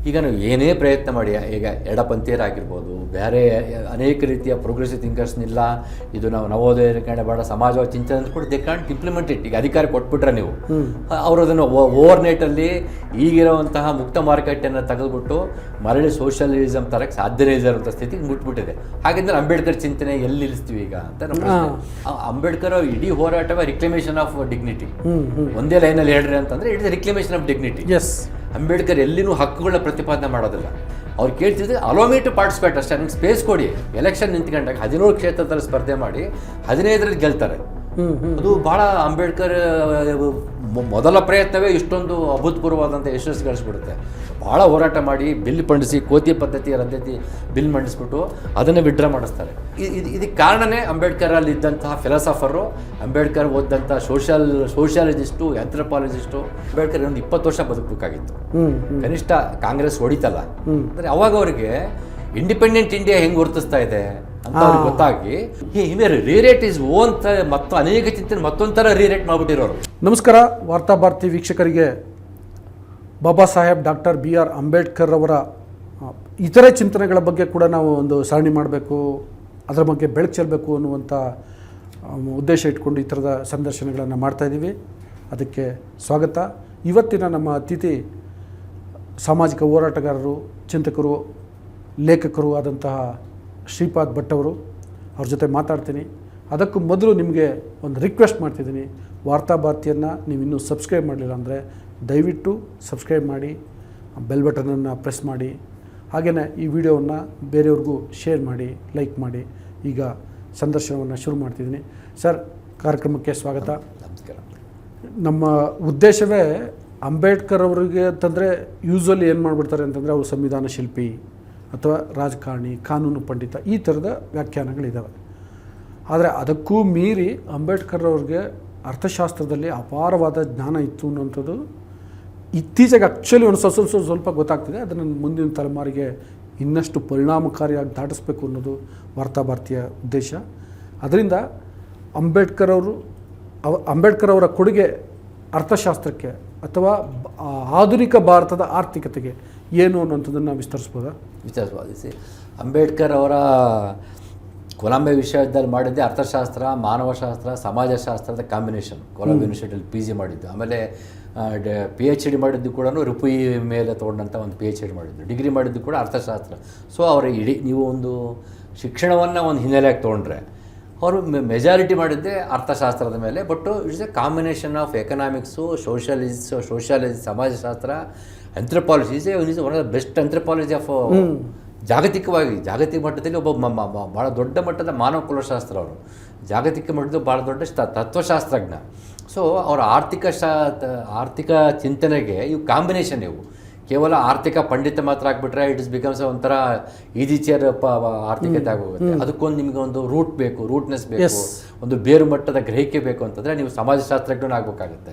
ಈಗ ನಾವು ಏನೇ ಪ್ರಯತ್ನ ಮಾಡಿ, ಈಗ ಎಡಪಂಥೀಯರಾಗಿರ್ಬೋದು, ಬೇರೆ ಅನೇಕ ರೀತಿಯ ಪ್ರೋಗ್ರೆಸಿವ್ ಥಿಂಕರ್ಸ್ನಿಲ್ಲ, ಇದು ನಾವು ನವೋದಯ ಕಡೆ ಬೇಡ ಸಮಾಜವಾದ ಚಿಂತನೆ ಅಂತ ಕೂಡ ದೇ ಕಾಂಟ್ ಇಂಪ್ಲಿಮೆಂಟ್ ಇಟ್. ಈಗ ಅಧಿಕಾರ ಕೊಟ್ಬಿಟ್ರೆ ನೀವು ಅವರು ಅದನ್ನು ಓವರ್ ನೈಟಲ್ಲಿ ಈಗಿರುವಂತಹ ಮುಕ್ತ ಮಾರುಕಟ್ಟೆಯನ್ನು ತೆಗೆದುಬಿಟ್ಟು ಮರಳಿ ಸೋಷಿಯಲಿಸಮ್ ತರಕ್ಕೆ ಸಾಧ್ಯನೇ ಇರುವಂಥ ಸ್ಥಿತಿಗೆ ಮುಟ್ಬಿಟ್ಟಿದೆ. ಹಾಗಿದ್ರೆ ಅಂಬೇಡ್ಕರ್ ಚಿಂತನೆ ಎಲ್ಲಿ ನಿಲ್ಲಿಸ್ತೀವಿ ಈಗ ಅಂತ ನಮ್ಮ ಪ್ರಶ್ನೆ. ಅಂಬೇಡ್ಕರ್ ಇಡೀ ಹೋರಾಟವೇ ರಿಕ್ಲಮೇಷನ್ ಆಫ್ ಡಿಗ್ನಿಟಿ. ಒಂದೇ ಲೈನಲ್ಲಿ ಹೇಳ್ರಿ ಅಂತಂದ್ರೆ it is reclamation of dignity. Ambedkar ಎಲ್ಲಿನೂ ಹಕ್ಕುಗಳನ್ನ ಪ್ರತಿಪಾದನೆ ಮಾಡೋದಿಲ್ಲ. ಅವ್ರು ಕೇಳ್ತಿದ್ರೆ ಅಲೋ ಮೀ ಟು ಪಾರ್ಟಿಸಿಪೇಟ್ ಅಷ್ಟೇ, ನನಗೆ ಸ್ಪೇಸ್ ಕೊಡಿ. ಎಲೆಕ್ಷನ್ ನಿಂತ್ಕೊಂಡಾಗ 17 ಕ್ಷೇತ್ರದಲ್ಲಿ ಸ್ಪರ್ಧೆ ಮಾಡಿ 15ರಲ್ಲಿ ಗೆಲ್ತಾರೆ. ಅದು ಭಾಳ ಅಂಬೇಡ್ಕರ್ ಮೊದಲ ಪ್ರಯತ್ನವೇ ಇಷ್ಟೊಂದು ಅಭೂತಪೂರ್ವವಾದಂಥ ಯಶಸ್ಸು ಗಳಿಸ್ಬಿಡುತ್ತೆ. ಭಾಳ ಹೋರಾಟ ಮಾಡಿ ಬಿಲ್ ಮಂಡಿಸಿ ಕೋತಿ ಪದ್ಧತಿ ರದ್ದತಿ ಬಿಲ್ ಮಂಡಿಸ್ಬಿಟ್ಟು ಅದನ್ನು ವಿಡ್ರಾ ಮಾಡಿಸ್ತಾರೆ. ಇದಕ್ಕೆ ಕಾರಣನೇ ಅಂಬೇಡ್ಕರ್ ಅಲ್ಲಿ ಇದ್ದಂತಹ ಫಿಲಾಸಫರು, ಅಂಬೇಡ್ಕರ್ ಓದಿದಂಥ ಸೋಷಿಯಾಲಜಿಸ್ಟು, ಆಂಥ್ರೋಪಾಲಜಿಸ್ಟು. ಅಂಬೇಡ್ಕರ್ ಒಂದು 20 ವರ್ಷ ಬದುಕಬೇಕಾಗಿತ್ತು, ಕನಿಷ್ಠ ಕಾಂಗ್ರೆಸ್ ಹೊಡಿತಲ್ಲ ಅಂದರೆ ಅವಾಗ ಅವರಿಗೆ ಇಂಡಿಪೆಂಡೆಂಟ್ ಇಂಡಿಯಾ ಹೆಂಗೆ ಗುರುತಿಸ್ತಾ ಇದೆ ಅಂತ ಅವ್ರಿಗೆ ಗೊತ್ತಾಗಿ ರೀರೇಟ್ ಇಸ್ ಓನ್ ಮತ್ತು ಅನೇಕ ಚಿಂತನೆ ಮತ್ತೊಂಥರ ರೀರೇಟ್ ಮಾಡಿಬಿಟ್ಟಿರೋರು. ನಮಸ್ಕಾರ ವಾರ್ತಾಭಾರತಿ ವೀಕ್ಷಕರಿಗೆ. ಬಾಬಾ ಸಾಹೇಬ್ ಡಾಕ್ಟರ್ BR ಅಂಬೇಡ್ಕರ್ ಅವರ ಇತರೆ ಚಿಂತನೆಗಳ ಬಗ್ಗೆ ಕೂಡ ನಾವು ಒಂದು ಸರಣಿ ಮಾಡಬೇಕು, ಅದರ ಬಗ್ಗೆ ಬೆಳಕು ಚೆಲ್ಲಬೇಕು ಅನ್ನುವಂಥ ಉದ್ದೇಶ ಇಟ್ಕೊಂಡು ಈ ಥರದ ಸಂದರ್ಶನಗಳನ್ನು ಮಾಡ್ತಾಯಿದ್ದೀವಿ. ಅದಕ್ಕೆ ಸ್ವಾಗತ. ಇವತ್ತಿನ ನಮ್ಮ ಅತಿಥಿ ಸಾಮಾಜಿಕ ಹೋರಾಟಗಾರರು, ಚಿಂತಕರು, ಲೇಖಕರು ಆದಂತಹ ಶ್ರೀಪಾದ್ ಭಟ್ ಅವರು. ಅವ್ರ ಜೊತೆ ಮಾತಾಡ್ತೀನಿ. ಅದಕ್ಕೂ ಮೊದಲು ನಿಮಗೆ ಒಂದು ರಿಕ್ವೆಸ್ಟ್ ಮಾಡ್ತಿದ್ದೀನಿ, ವಾರ್ತಾಭಾರತಿಯನ್ನು ನೀವು ಇನ್ನೂ ಸಬ್ಸ್ಕ್ರೈಬ್ ಮಾಡಲಿಲ್ಲ ಅಂದರೆ ದಯವಿಟ್ಟು ಸಬ್ಸ್ಕ್ರೈಬ್ ಮಾಡಿ, ಬೆಲ್ ಬಟನನ್ನು ಪ್ರೆಸ್ ಮಾಡಿ, ಹಾಗೆಯೇ ಈ ವಿಡಿಯೋವನ್ನು ಬೇರೆಯವ್ರಿಗೂ ಶೇರ್ ಮಾಡಿ, ಲೈಕ್ ಮಾಡಿ. ಈಗ ಸಂದರ್ಶನವನ್ನು ಶುರು ಮಾಡ್ತಿದ್ದೀನಿ. ಸರ್, ಕಾರ್ಯಕ್ರಮಕ್ಕೆ ಸ್ವಾಗತ. ನಮಸ್ಕಾರ. ನಮ್ಮ ಉದ್ದೇಶವೇ ಅಂಬೇಡ್ಕರ್ ಅವರಿಗೆ ಅಂತಂದರೆ ಯೂಶ್ವಲಿ ಏನು ಮಾಡಿಬಿಡ್ತಾರೆ ಅಂತಂದರೆ ಅವರು ಸಂವಿಧಾನ ಶಿಲ್ಪಿ ಅಥವಾ ರಾಜಕಾರಣಿ, ಕಾನೂನು ಪಂಡಿತ, ಈ ಥರದ ವ್ಯಾಖ್ಯಾನಗಳಿದ್ದಾವೆ. ಆದರೆ ಅದಕ್ಕೂ ಮೀರಿ ಅಂಬೇಡ್ಕರ್ ಅವ್ರಿಗೆ ಅರ್ಥಶಾಸ್ತ್ರದಲ್ಲಿ ಅಪಾರವಾದ ಜ್ಞಾನ ಇತ್ತು ಅನ್ನೋಂಥದ್ದು ಇತ್ತೀಚೆಗೆ ಆ್ಯಕ್ಚುಲಿ ಒಂದು ಸ್ವಲ್ಪ ಗೊತ್ತಾಗ್ತಿದೆ. ಅದನ್ನು ಮುಂದಿನ ತಲೆಮಾರಿಗೆ ಇನ್ನಷ್ಟು ಪರಿಣಾಮಕಾರಿಯಾಗಿ ದಾಟಿಸ್ಬೇಕು ಅನ್ನೋದು ವಾರ್ತಾಭಾರತಿಯ ಉದ್ದೇಶ. ಅದರಿಂದ ಅಂಬೇಡ್ಕರ್ ಅವರ ಕೊಡುಗೆ ಅರ್ಥಶಾಸ್ತ್ರಕ್ಕೆ ಅಥವಾ ಆಧುನಿಕ ಭಾರತದ ಆರ್ಥಿಕತೆಗೆ ಏನು ಅನ್ನೋಂಥದ್ದನ್ನು ವಿಸ್ತರಿಸ್ಬೋದಾ? ವಿಚಾರಿಸಿ. ಅಂಬೇಡ್ಕರ್ ಅವರ ಕೊಲಂಬಿಯಾ ವಿಶ್ವವಿದ್ಯಾಲಯ ಮಾಡಿದ್ದೆ ಅರ್ಥಶಾಸ್ತ್ರ, ಮಾನವಶಾಸ್ತ್ರ, ಸಮಾಜಶಾಸ್ತ್ರದ ಕಾಂಬಿನೇಷನ್. ಕೊಲಂಬಿಯಾ ಯೂನಿವರ್ಸಿಟಿಯಲ್ಲಿ PG ಮಾಡಿದ್ದು. ಆಮೇಲೆ PhD ಮಾಡಿದ್ದು ಕೂಡ ರುಪಿ ಮೇಲೆ ತೊಗೊಂಡಂಥ ಒಂದು PhD ಮಾಡಿದ್ದು. ಡಿಗ್ರಿ ಮಾಡಿದ್ದು ಕೂಡ ಅರ್ಥಶಾಸ್ತ್ರ. ಸೊ ಅವರ ನೀವು ಒಂದು ಶಿಕ್ಷಣವನ್ನು ಒಂದು ಹಿನ್ನೆಲೆಯಾಗಿ ತೊಗೊಂಡ್ರೆ ಅವರು ಮೆಜಾರಿಟಿ ಮಾಡಿದ್ದೆ ಅರ್ಥಶಾಸ್ತ್ರದ ಮೇಲೆ. But it's a combination of economics, sociology, ಸಮಾಜಶಾಸ್ತ್ರ, anthropology. Is one of the best anthropology of ಜಾಗತಿಕ ಮಟ್ಟದಲ್ಲಿ ಒಬ್ಬ ಭಾಳ ದೊಡ್ಡ ಮಟ್ಟದ ಮಾನವ ಕುಲಶಾಸ್ತ್ರ ಅವರು. ಜಾಗತಿಕ ಮಟ್ಟದ ಭಾಳ ದೊಡ್ಡ ತತ್ವಶಾಸ್ತ್ರಜ್ಞ. ಸೊ ಅವರ ಆರ್ಥಿಕ ಚಿಂತನೆಗೆ ಇವು ಕಾಂಬಿನೇಷನ್. ಇವು ಕೇವಲ ಆರ್ಥಿಕ ಪಂಡಿತ ಮಾತ್ರ ಆಗಿಬಿಟ್ರೆ ಇಟ್ ಇಸ್ ಬಿಕಮ್ಸ್ ಒಂಥರ ಈಜಿ ಚೇರ್ ಆರ್ಥಿಕತೆ ಆಗೋಗುತ್ತೆ. ಅದಕ್ಕೊಂದು ನಿಮಗೆ ಒಂದು ರೂಟ್ ಬೇಕು, ರೂಟ್ನೆಸ್ ಬೇಕು, ಒಂದು ಬೇರು ಮಟ್ಟದ ಗ್ರಹಿಕೆ ಬೇಕು ಅಂತಂದರೆ ನೀವು ಸಮಾಜಶಾಸ್ತ್ರಜ್ಞನ ಆಗಬೇಕಾಗುತ್ತೆ.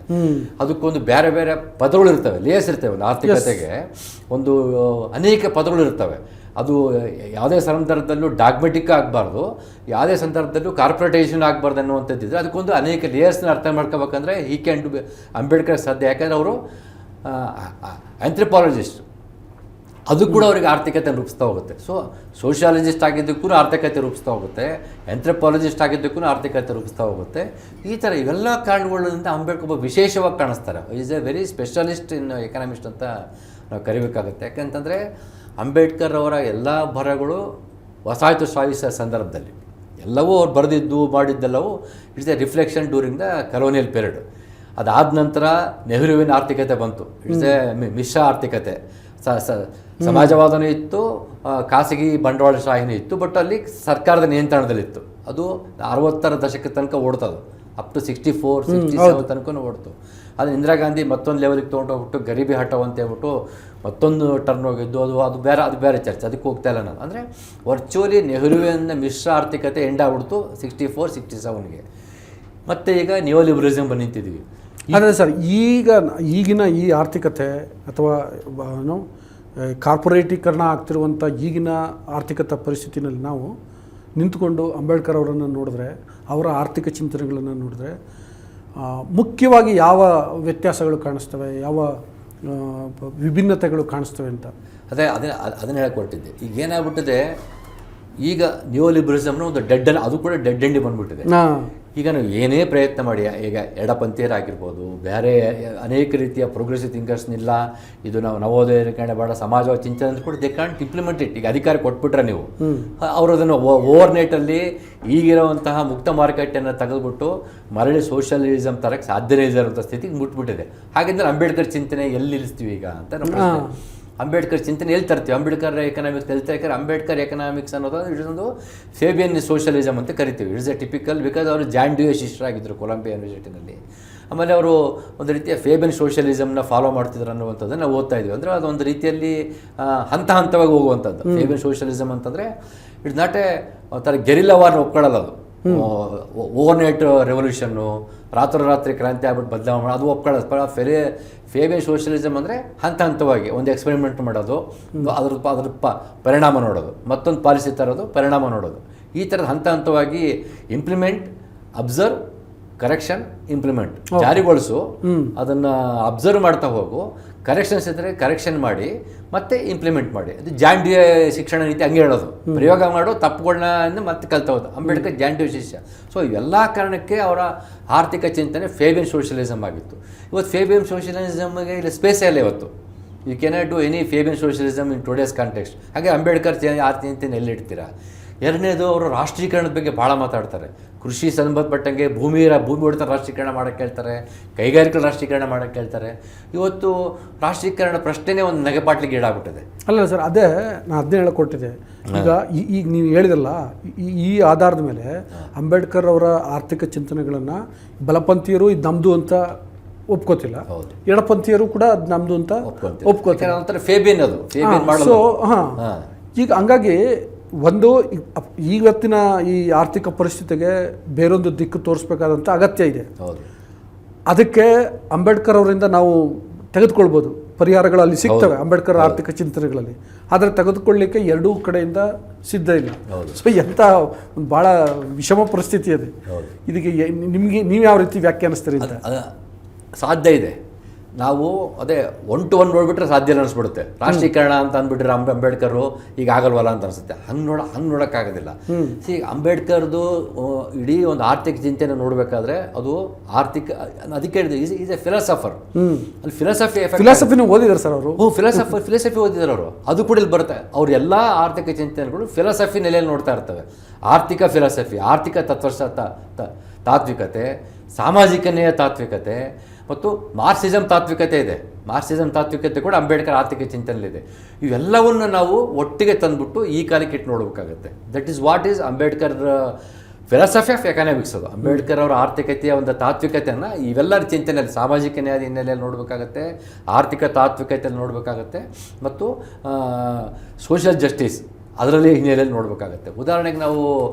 ಅದಕ್ಕೊಂದು ಬೇರೆ ಬೇರೆ ಪದಗಳು ಇರ್ತವೆ, ಲೇಯರ್ಸ್ ಇರ್ತವೆ. ಒಂದು ಆರ್ಥಿಕತೆಗೆ ಒಂದು ಅನೇಕ ಪದಗಳು ಇರ್ತವೆ. ಅದು ಯಾವುದೇ ಸಂದರ್ಭದಲ್ಲೂ ಡಾಗ್ಮೆಟಿಕ್ ಆಗಬಾರ್ದು, ಯಾವುದೇ ಸಂದರ್ಭದಲ್ಲೂ ಕಾರ್ಪೊರೇಟೈಸೇಷನ್ ಆಗಬಾರ್ದು ಅನ್ನುವಂಥದ್ದಿದ್ರೆ ಅದಕ್ಕೊಂದು ಅನೇಕ ಲೇಯರ್ಸ್ನ ಅರ್ಥ ಮಾಡ್ಕೋಬೇಕಂದ್ರೆ ಈ ಕ್ಯಾನ್ ಡು ಅಂಬೇಡ್ಕರ್ ಸಾಧ್ಯ. ಯಾಕಂದರೆ ಅವರು ಆಂಥ್ರೋಪಾಲಜಿಸ್ಟ್, ಅದು ಕೂಡ ಅವರಿಗೆ ಆರ್ಥಿಕತೆ ರೂಪಿಸ್ತಾ ಹೋಗುತ್ತೆ. ಸೊ ಸೋಷಿಯಾಲಜಿಸ್ಟ್ ಆಗಿದ್ದಕ್ಕೂ ಆರ್ಥಿಕತೆ ರೂಪಿಸ್ತಾ ಹೋಗುತ್ತೆ, ಆಂಥ್ರೋಪಾಲಜಿಸ್ಟ್ ಆಗಿದ್ದಕ್ಕೂ ಆರ್ಥಿಕತೆ ರೂಪಿಸ್ತಾ ಹೋಗುತ್ತೆ. ಈ ಥರ ಇವೆಲ್ಲ ಕಾರಣಗಳಿಂದ ಅಂಬೇಡ್ಕರ್ ಒಬ್ಬ ವಿಶೇಷವಾಗಿ ಕಾಣಿಸ್ತಾರೆ. Is a very specialist in economist ಅಂತ ನಾವು ಕರಿಬೇಕಾಗುತ್ತೆ. ಯಾಕೆಂತಂದರೆ ಅಂಬೇಡ್ಕರ್ ಅವರ ಎಲ್ಲ ಬರಹಗಳು ವಸಾಹತುಶಾಹಿ ಸಂದರ್ಭದಲ್ಲಿ ಎಲ್ಲವೂ ಅವ್ರು ಬರೆದಿದ್ದು ಮಾಡಿದ್ದೆಲ್ಲವೂ it's a reflection during the colonial period. ಅದಾದ ನಂತರ ನೆಹರುವಿನ ಆರ್ಥಿಕತೆ ಬಂತು. ಇಟ್ಸ್ ಎ ಮಿಶ್ರ ಆರ್ಥಿಕತೆ. ಸಮಾಜವಾದನೂ ಇತ್ತು, ಖಾಸಗಿ ಬಂಡವಾಳಶಾಹಿನೂ ಇತ್ತು. ಬಟ್ ಅಲ್ಲಿ ಸರ್ಕಾರದ ನಿಯಂತ್ರಣದಲ್ಲಿತ್ತು. ಅದು 60ರ ದಶಕದ ತನಕ ಓಡ್ತದು, ಅಪ್ ಟು 64, 67 ತನಕ ಓಡ್ತು. ಅದು ಇಂದಿರಾ ಗಾಂಧಿ ಮತ್ತೊಂದು ಲೆವೆಲ್ಗೆ ತೊಗೊಂಡೋಗ್ಬಿಟ್ಟು ಗರೀಬಿ ಹಠಾವ್ ಅಂತ ಹೇಳ್ಬಿಟ್ಟು ಮತ್ತೊಂದು ಟರ್ನ್ ಹೋಗಿದ್ದು. ಅದು ಬೇರೆ ಚರ್ಚೆ, ಅದಕ್ಕೆ ಹೋಗ್ತಾ ಇಲ್ಲ ನಾನು. ಅಂದರೆ ವರ್ಚುವಲಿ ನೆಹರುವಿನ ಮಿಶ್ರ ಆರ್ಥಿಕತೆ ಎಂಡ್ ಆಗ್ಬಿಡ್ತು 64, 67ಗೆ. ಮತ್ತು ಈಗ ನ್ಯೂ ಲಿಬರಲಿಸಮ್ ಬಂದಿದ್ದೀವಿ. ಆದರೆ ಸರ್, ಈಗಿನ ಈ ಆರ್ಥಿಕತೆ ಅಥವಾ ಕಾರ್ಪೊರೇಟೀಕರಣ ಆಗ್ತಿರುವಂಥ ಈಗಿನ ಆರ್ಥಿಕತೆ ಪರಿಸ್ಥಿತಿನಲ್ಲಿ ನಾವು ನಿಂತುಕೊಂಡು ಅಂಬೇಡ್ಕರ್ ಅವರನ್ನು ನೋಡಿದ್ರೆ, ಅವರ ಆರ್ಥಿಕ ಚಿಂತನೆಗಳನ್ನು ನೋಡಿದ್ರೆ ಮುಖ್ಯವಾಗಿ ಯಾವ ವ್ಯತ್ಯಾಸಗಳು ಕಾಣಿಸ್ತವೆ, ಯಾವ ವಿಭಿನ್ನತೆಗಳು ಕಾಣಿಸ್ತವೆ ಅಂತ. ಅದನ್ನ ಹೇಳ್ಕೊಟ್ಟಿದ್ದೆ. ಈಗ ಏನಾಗ್ಬಿಟ್ಟಿದೆ, ಈಗ ನ್ಯೂ ಲಿಬರಲಿಸಮ್ನ ಒಂದು ಅದು ಕೂಡ ಡೆಡ್ ಎಂಡಿ ಬಂದ್ಬಿಟ್ಟಿದೆ. ಈಗ ನಾವು ಏನೇ ಪ್ರಯತ್ನ ಮಾಡಿ, ಈಗ ಎಡಪಂಥೀಯರಾಗಿರ್ಬೋದು, ಬೇರೆ ಅನೇಕ ರೀತಿಯ ಪ್ರೋಗ್ರೆಸಿವ್ ಥಿಂಕರ್ಸ್ನಿಲ್ಲ, ಇದು ನಾವು ನವೋದಯ ಕಡೆ ಬೇಡ ಸಮಾಜವಾದ ಚಿಂತನೆ ಕೂಡ ದೇ ಕಾಂಟ್ ಇಂಪ್ಲಿಮೆಂಟ್ ಇಟ್. ಈಗ ಅಧಿಕಾರ ಕೊಟ್ಬಿಟ್ರೆ ನೀವು, ಅವರು ಅದನ್ನು ಓವರ್ ನೈಟಲ್ಲಿ ಈಗಿರುವಂತಹ ಮುಕ್ತ ಮಾರುಕಟ್ಟೆಯನ್ನು ತೆಗೆದುಬಿಟ್ಟು ಮರಳಿ ಸೋಷಿಯಲಿಸಮ್ ತರಕ್ಕೆ ಸಾಧ್ಯನೇ ಇರೋಂಥ ಸ್ಥಿತಿಗೆ ಮುಟ್ಬಿಟ್ಟಿದೆ. ಹಾಗಿದ್ರೆ ಅಂಬೇಡ್ಕರ್ ಚಿಂತನೆ ಎಲ್ಲಿ ನಿಲ್ಲಿಸ್ತೀವಿ ಈಗ ಅಂತ ನಮ್ಮ ಪ್ರಶ್ನೆ. ಅಂಬೇಡ್ಕರ್ ಚಿಂತನೆ ಎಲ್ಲಿ ತರ್ತೀವಿ? ಅಂಬೇಡ್ಕರ್ ಎಕನಾಮಿಕ್ಸ್ ಹೇಳ್ತಾರೆ. ಯಾಕಂದ್ರೆ ಅಂಬೇಡ್ಕರ್ ಎಕನಾಮಿಕ್ಸ್ ಅನ್ನೋದು ಇದೊಂದು ಫೇಬಿಯನ್ ಸೋಷಿಯಲಿಸಮ್ ಅಂತ ಕರಿತೀವಿ. ಇಟ್ಸ್ ಎ ಟಿಪಿಕಲ್, ಬಿಕಾಸ್ ಅವರು ಜಾನ್ ಡ್ಯೂಯೆ ಶಿಷ್ಯರಾಗಿದ್ದರು ಕೊಲಂಬಿಯಾ ಯೂನಿವರ್ಸಿಟಿನಲ್ಲಿ. ಆಮೇಲೆ ಅವರು ಒಂದು ರೀತಿಯ ಫೇಬಿಯನ್ ಸೋಷಿಯಲಿಸಮ್ನ ಫಾಲೋ ಮಾಡ್ತಿದ್ರು ಅನ್ನುವಂಥದ್ದನ್ನು ನಾವು ಓದ್ತಾ ಇದ್ವಿ. ಅಂದರೆ ಅದೊಂದು ರೀತಿಯಲ್ಲಿ ಹಂತವಾಗಿ ಹೋಗುವಂಥದ್ದು. ಫೇಬಿಯನ್ ಸೋಷಿಯಲಿಸಮ್ ಅಂತಂದರೆ ಇಟ್ಸ್ ನಾಟ್ ಎ ಥರ ಗೆರಿಲ್ಲಾ ವಾರ್ನ ಒಪ್ಕೊಳ್ಳಲ್ಲ. ಅದು ಓವರ್ ನೈಟ್ ರೆವಲ್ಯೂಷನ್ನು, ರಾತ್ರೋರಾತ್ರಿ ಕ್ರಾಂತಿ ಆಗ್ಬಿಟ್ಟು ಬದಲಾವಣೆ ಮಾಡೋದು, ಅದು ಒಪ್ಕೊಳ್ಳೋದು. ಫೇಬಿಯನ್ ಸೋಷಿಯಲಿಸಮ್ ಅಂದರೆ ಹಂತವಾಗಿ ಒಂದು ಎಕ್ಸ್ಪೆರಿಮೆಂಟ್ ಮಾಡೋದು, ಅದ್ರ ಪರಿಣಾಮ ನೋಡೋದು, ಮತ್ತೊಂದು ಪಾಲಿಸಿ ತರೋದು, ಪರಿಣಾಮ ನೋಡೋದು. ಈ ಥರದ ಹಂತವಾಗಿ ಇಂಪ್ಲಿಮೆಂಟ್, ಅಬ್ಸರ್ವ್, ಕರೆಕ್ಷನ್, ಇಂಪ್ಲಿಮೆಂಟ್, ಜಾರಿಗೊಳಿಸು, ಅದನ್ನು ಅಬ್ಸರ್ವ್ ಮಾಡ್ತಾ ಹೋಗು, ಕರೆಕ್ಷನ್ಸ್ ಇದ್ದರೆ ಕರೆಕ್ಷನ್ ಮಾಡಿ, ಮತ್ತೆ ಇಂಪ್ಲಿಮೆಂಟ್ ಮಾಡಿ. ಅದು ಜಾನ್ ಡ್ಯೂಯೆ ಶಿಕ್ಷಣ ನೀತಿ ಹಂಗೆ ಹೇಳೋದು. ಪ್ರಯೋಗ ಮಾಡೋ ತಪ್ಪುಗಳನ್ನ ಮತ್ತೆ ಕಲ್ತಾ ಹೋದ. ಅಂಬೇಡ್ಕರ್ ಜಾನ್ ಡ್ಯೂಯೆ ಶಿಷ್ಯ. ಸೊ ಇವೆಲ್ಲ ಕಾರಣಕ್ಕೆ ಅವರ ಆರ್ಥಿಕ ಚಿಂತನೆ ಫೇಬಿಯನ್ ಸೋಷಿಯಲಿಸಮ್ ಆಗಿತ್ತು. ಇವತ್ತು ಫೇಬಿಯನ್ ಸೋಷಿಯಲಿಸಮ್ಗೆ ಇಲ್ಲಿ ಸ್ಪೇಸೇ ಇಲ್ಲ. ಇವತ್ತು you cannot do any Fabian socialism in today's context. ಹಾಗೆ ಅಂಬೇಡ್ಕರ್ ಚಿಂತನೆ ಎಲ್ಲಿಡ್ತೀರಾ? ಎರಡನೇದು, ಅವರು ರಾಷ್ಟ್ರೀಕರಣದ ಬಗ್ಗೆ ಭಾಳ ಮಾತಾಡ್ತಾರೆ. ಕೃಷಿ ಸಂಬಂಧಪಟ್ಟಂಗೆ ಭೂಮಿ ಹೊಡೆತ ರಾಷ್ಟ್ರೀಕರಣ ಮಾಡೋಕ್ಕೆ ಹೇಳ್ತಾರೆ, ಕೈಗಾರಿಕಾ ರಾಷ್ಟ್ರೀಕರಣ ಮಾಡೋಕ್ಕೆ ಹೇಳ್ತಾರೆ. ಇವತ್ತು ರಾಷ್ಟ್ರೀಕರಣ ಪ್ರಶ್ನೆನೇ ಒಂದು ನಗೆಪಾಟ್ಲಿಗೆ ಈಡಾಗ್ಬಿಟ್ಟಿದೆ. ಅಲ್ಲ ಸರ್, ಅದೇ ನಾನು ಅದನ್ನೇ ಹೇಳಿಕೊಟ್ಟಿದ್ದೆ. ಈಗ ಈಗ ನೀವು ಹೇಳಿದಲ್ಲ, ಈ ಆಧಾರದ ಮೇಲೆ ಅಂಬೇಡ್ಕರ್ ಅವರ ಆರ್ಥಿಕ ಚಿಂತನೆಗಳನ್ನು ಬಲಪಂಥೀಯರು ಇದು ನಮ್ಮದು ಅಂತ ಒಪ್ಕೋತಿಲ್ಲ, ಎಡಪಂಥೀಯರು ಕೂಡ ಅದು ನಮ್ಮದು ಅಂತ ಒಪ್ಕೋತಾರೆ. ಒಂಥರ ಫೇಬಿಯನ್ ಅದು. ಸೊ ಹಾಂ, ಈಗ ಹಂಗಾಗಿ ಒಂದು ಇವತ್ತಿನ ಈ ಆರ್ಥಿಕ ಪರಿಸ್ಥಿತಿಗೆ ಬೇರೊಂದು ದಿಕ್ಕು ತೋರಿಸ್ಬೇಕಾದಂಥ ಅಗತ್ಯ ಇದೆ. ಅದಕ್ಕೆ ಅಂಬೇಡ್ಕರ್ ಅವರಿಂದ ನಾವು ತೆಗೆದುಕೊಳ್ಬೋದು, ಪರಿಹಾರಗಳು ಅಲ್ಲಿ ಸಿಗ್ತವೆ ಅಂಬೇಡ್ಕರ್ ಆರ್ಥಿಕ ಚಿಂತನೆಗಳಲ್ಲಿ. ಆದರೆ ತೆಗೆದುಕೊಳ್ಳಲಿಕ್ಕೆ ಎರಡೂ ಕಡೆಯಿಂದ ಸಿದ್ಧ ಇಲ್ಲ. ಸೊ ಎಂಥ ಒಂದು ಭಾಳ ವಿಷಮ ಪರಿಸ್ಥಿತಿ ಅದು. ಇದಕ್ಕೆ ನೀವು ಯಾವ ರೀತಿ ವ್ಯಾಖ್ಯಾನಿಸ್ತೀರಿ ಅಂತ? ಸಾಧ್ಯ ಇದೆ. ನಾವು ಅದೇ 1 to 1 ನೋಡ್ಬಿಟ್ರೆ ಸಾಧ್ಯ ಇಲ್ಲ ಅನಿಸ್ಬಿಡುತ್ತೆ. ರಾಷ್ಟ್ರೀಕರಣ ಅಂತ ಅಂದ್ಬಿಟ್ರೆ ಅಂಬೇಡ್ಕರು ಈಗ ಆಗಲ್ವಲ್ಲ ಅಂತ ಅನಿಸುತ್ತೆ. ಹಂಗೆ ನೋಡೋಕ್ಕಾಗೋದಿಲ್ಲ. ಅಂಬೇಡ್ಕರ್ದು ಇಡೀ ಒಂದು ಆರ್ಥಿಕ ಚಿಂತನೆ ನೋಡಬೇಕಾದ್ರೆ ಅದು ಆರ್ಥಿಕ, ಅದಕ್ಕೆ ಈಸ್ ಎ ಫಿಲಾಸಫರ್. ಅಲ್ಲಿ ಫಿಲಾಸಫಿನೂ ಓದಿದ್ದಾರೆ ಸರ್ ಅವರು. ಫಿಲಾಸಫಿ ಓದಿದ್ದಾರೆ ಅವರು. ಅದು ಕೂಡ ಇಲ್ಲಿ ಬರುತ್ತೆ. ಅವ್ರ ಎಲ್ಲ ಆರ್ಥಿಕ ಚಿಂತನೆಗಳು ಫಿಲಾಸಫಿ ನೆಲೆಯಲ್ಲಿ ನೋಡ್ತಾ ಇರ್ತವೆ. ಆರ್ಥಿಕ ಫಿಲಾಸಫಿ, ಆರ್ಥಿಕ ತಾತ್ವಿಕತೆ, ಸಾಮಾಜಿಕನೆಯ ತಾತ್ವಿಕತೆ ಮತ್ತು ಮಾರ್ಕ್ಸಿಸಮ್ ತಾತ್ವಿಕತೆ ಇದೆ. ಮಾರ್ಕ್ಸಿಸಮ್ ತಾತ್ವಿಕತೆ ಕೂಡ ಅಂಬೇಡ್ಕರ್ ಆರ್ಥಿಕ ಚಿಂತನೆಯಲ್ಲಿದೆ. ಇವೆಲ್ಲವನ್ನು ನಾವು ಒಟ್ಟಿಗೆ ತಂದುಬಿಟ್ಟು ಈ ಕಾಲಕ್ಕೆ ಇಟ್ಟು ನೋಡಬೇಕಾಗತ್ತೆ. That is what is Ambedkar philosophy of economics. ಅದು ಅಂಬೇಡ್ಕರ್ ಅವರ ಆರ್ಥಿಕತೆಯ ಒಂದು ತಾತ್ವಿಕತೆಯನ್ನು ಇವೆಲ್ಲರ ಚಿಂತನೆಯಲ್ಲಿ ಸಾಮಾಜಿಕ ನ್ಯಾಯದ ಹಿನ್ನೆಲೆಯಲ್ಲಿ ನೋಡಬೇಕಾಗತ್ತೆ, ಆರ್ಥಿಕ ತಾತ್ವಿಕತೆಯಲ್ಲಿ ನೋಡಬೇಕಾಗತ್ತೆ, ಮತ್ತು ಸೋಷಿಯಲ್ ಜಸ್ಟಿಸ್ ಅದರಲ್ಲಿ ಹಿನ್ನೆಲೆಯಲ್ಲಿ ನೋಡಬೇಕಾಗತ್ತೆ. ಉದಾಹರಣೆಗೆ ನಾವು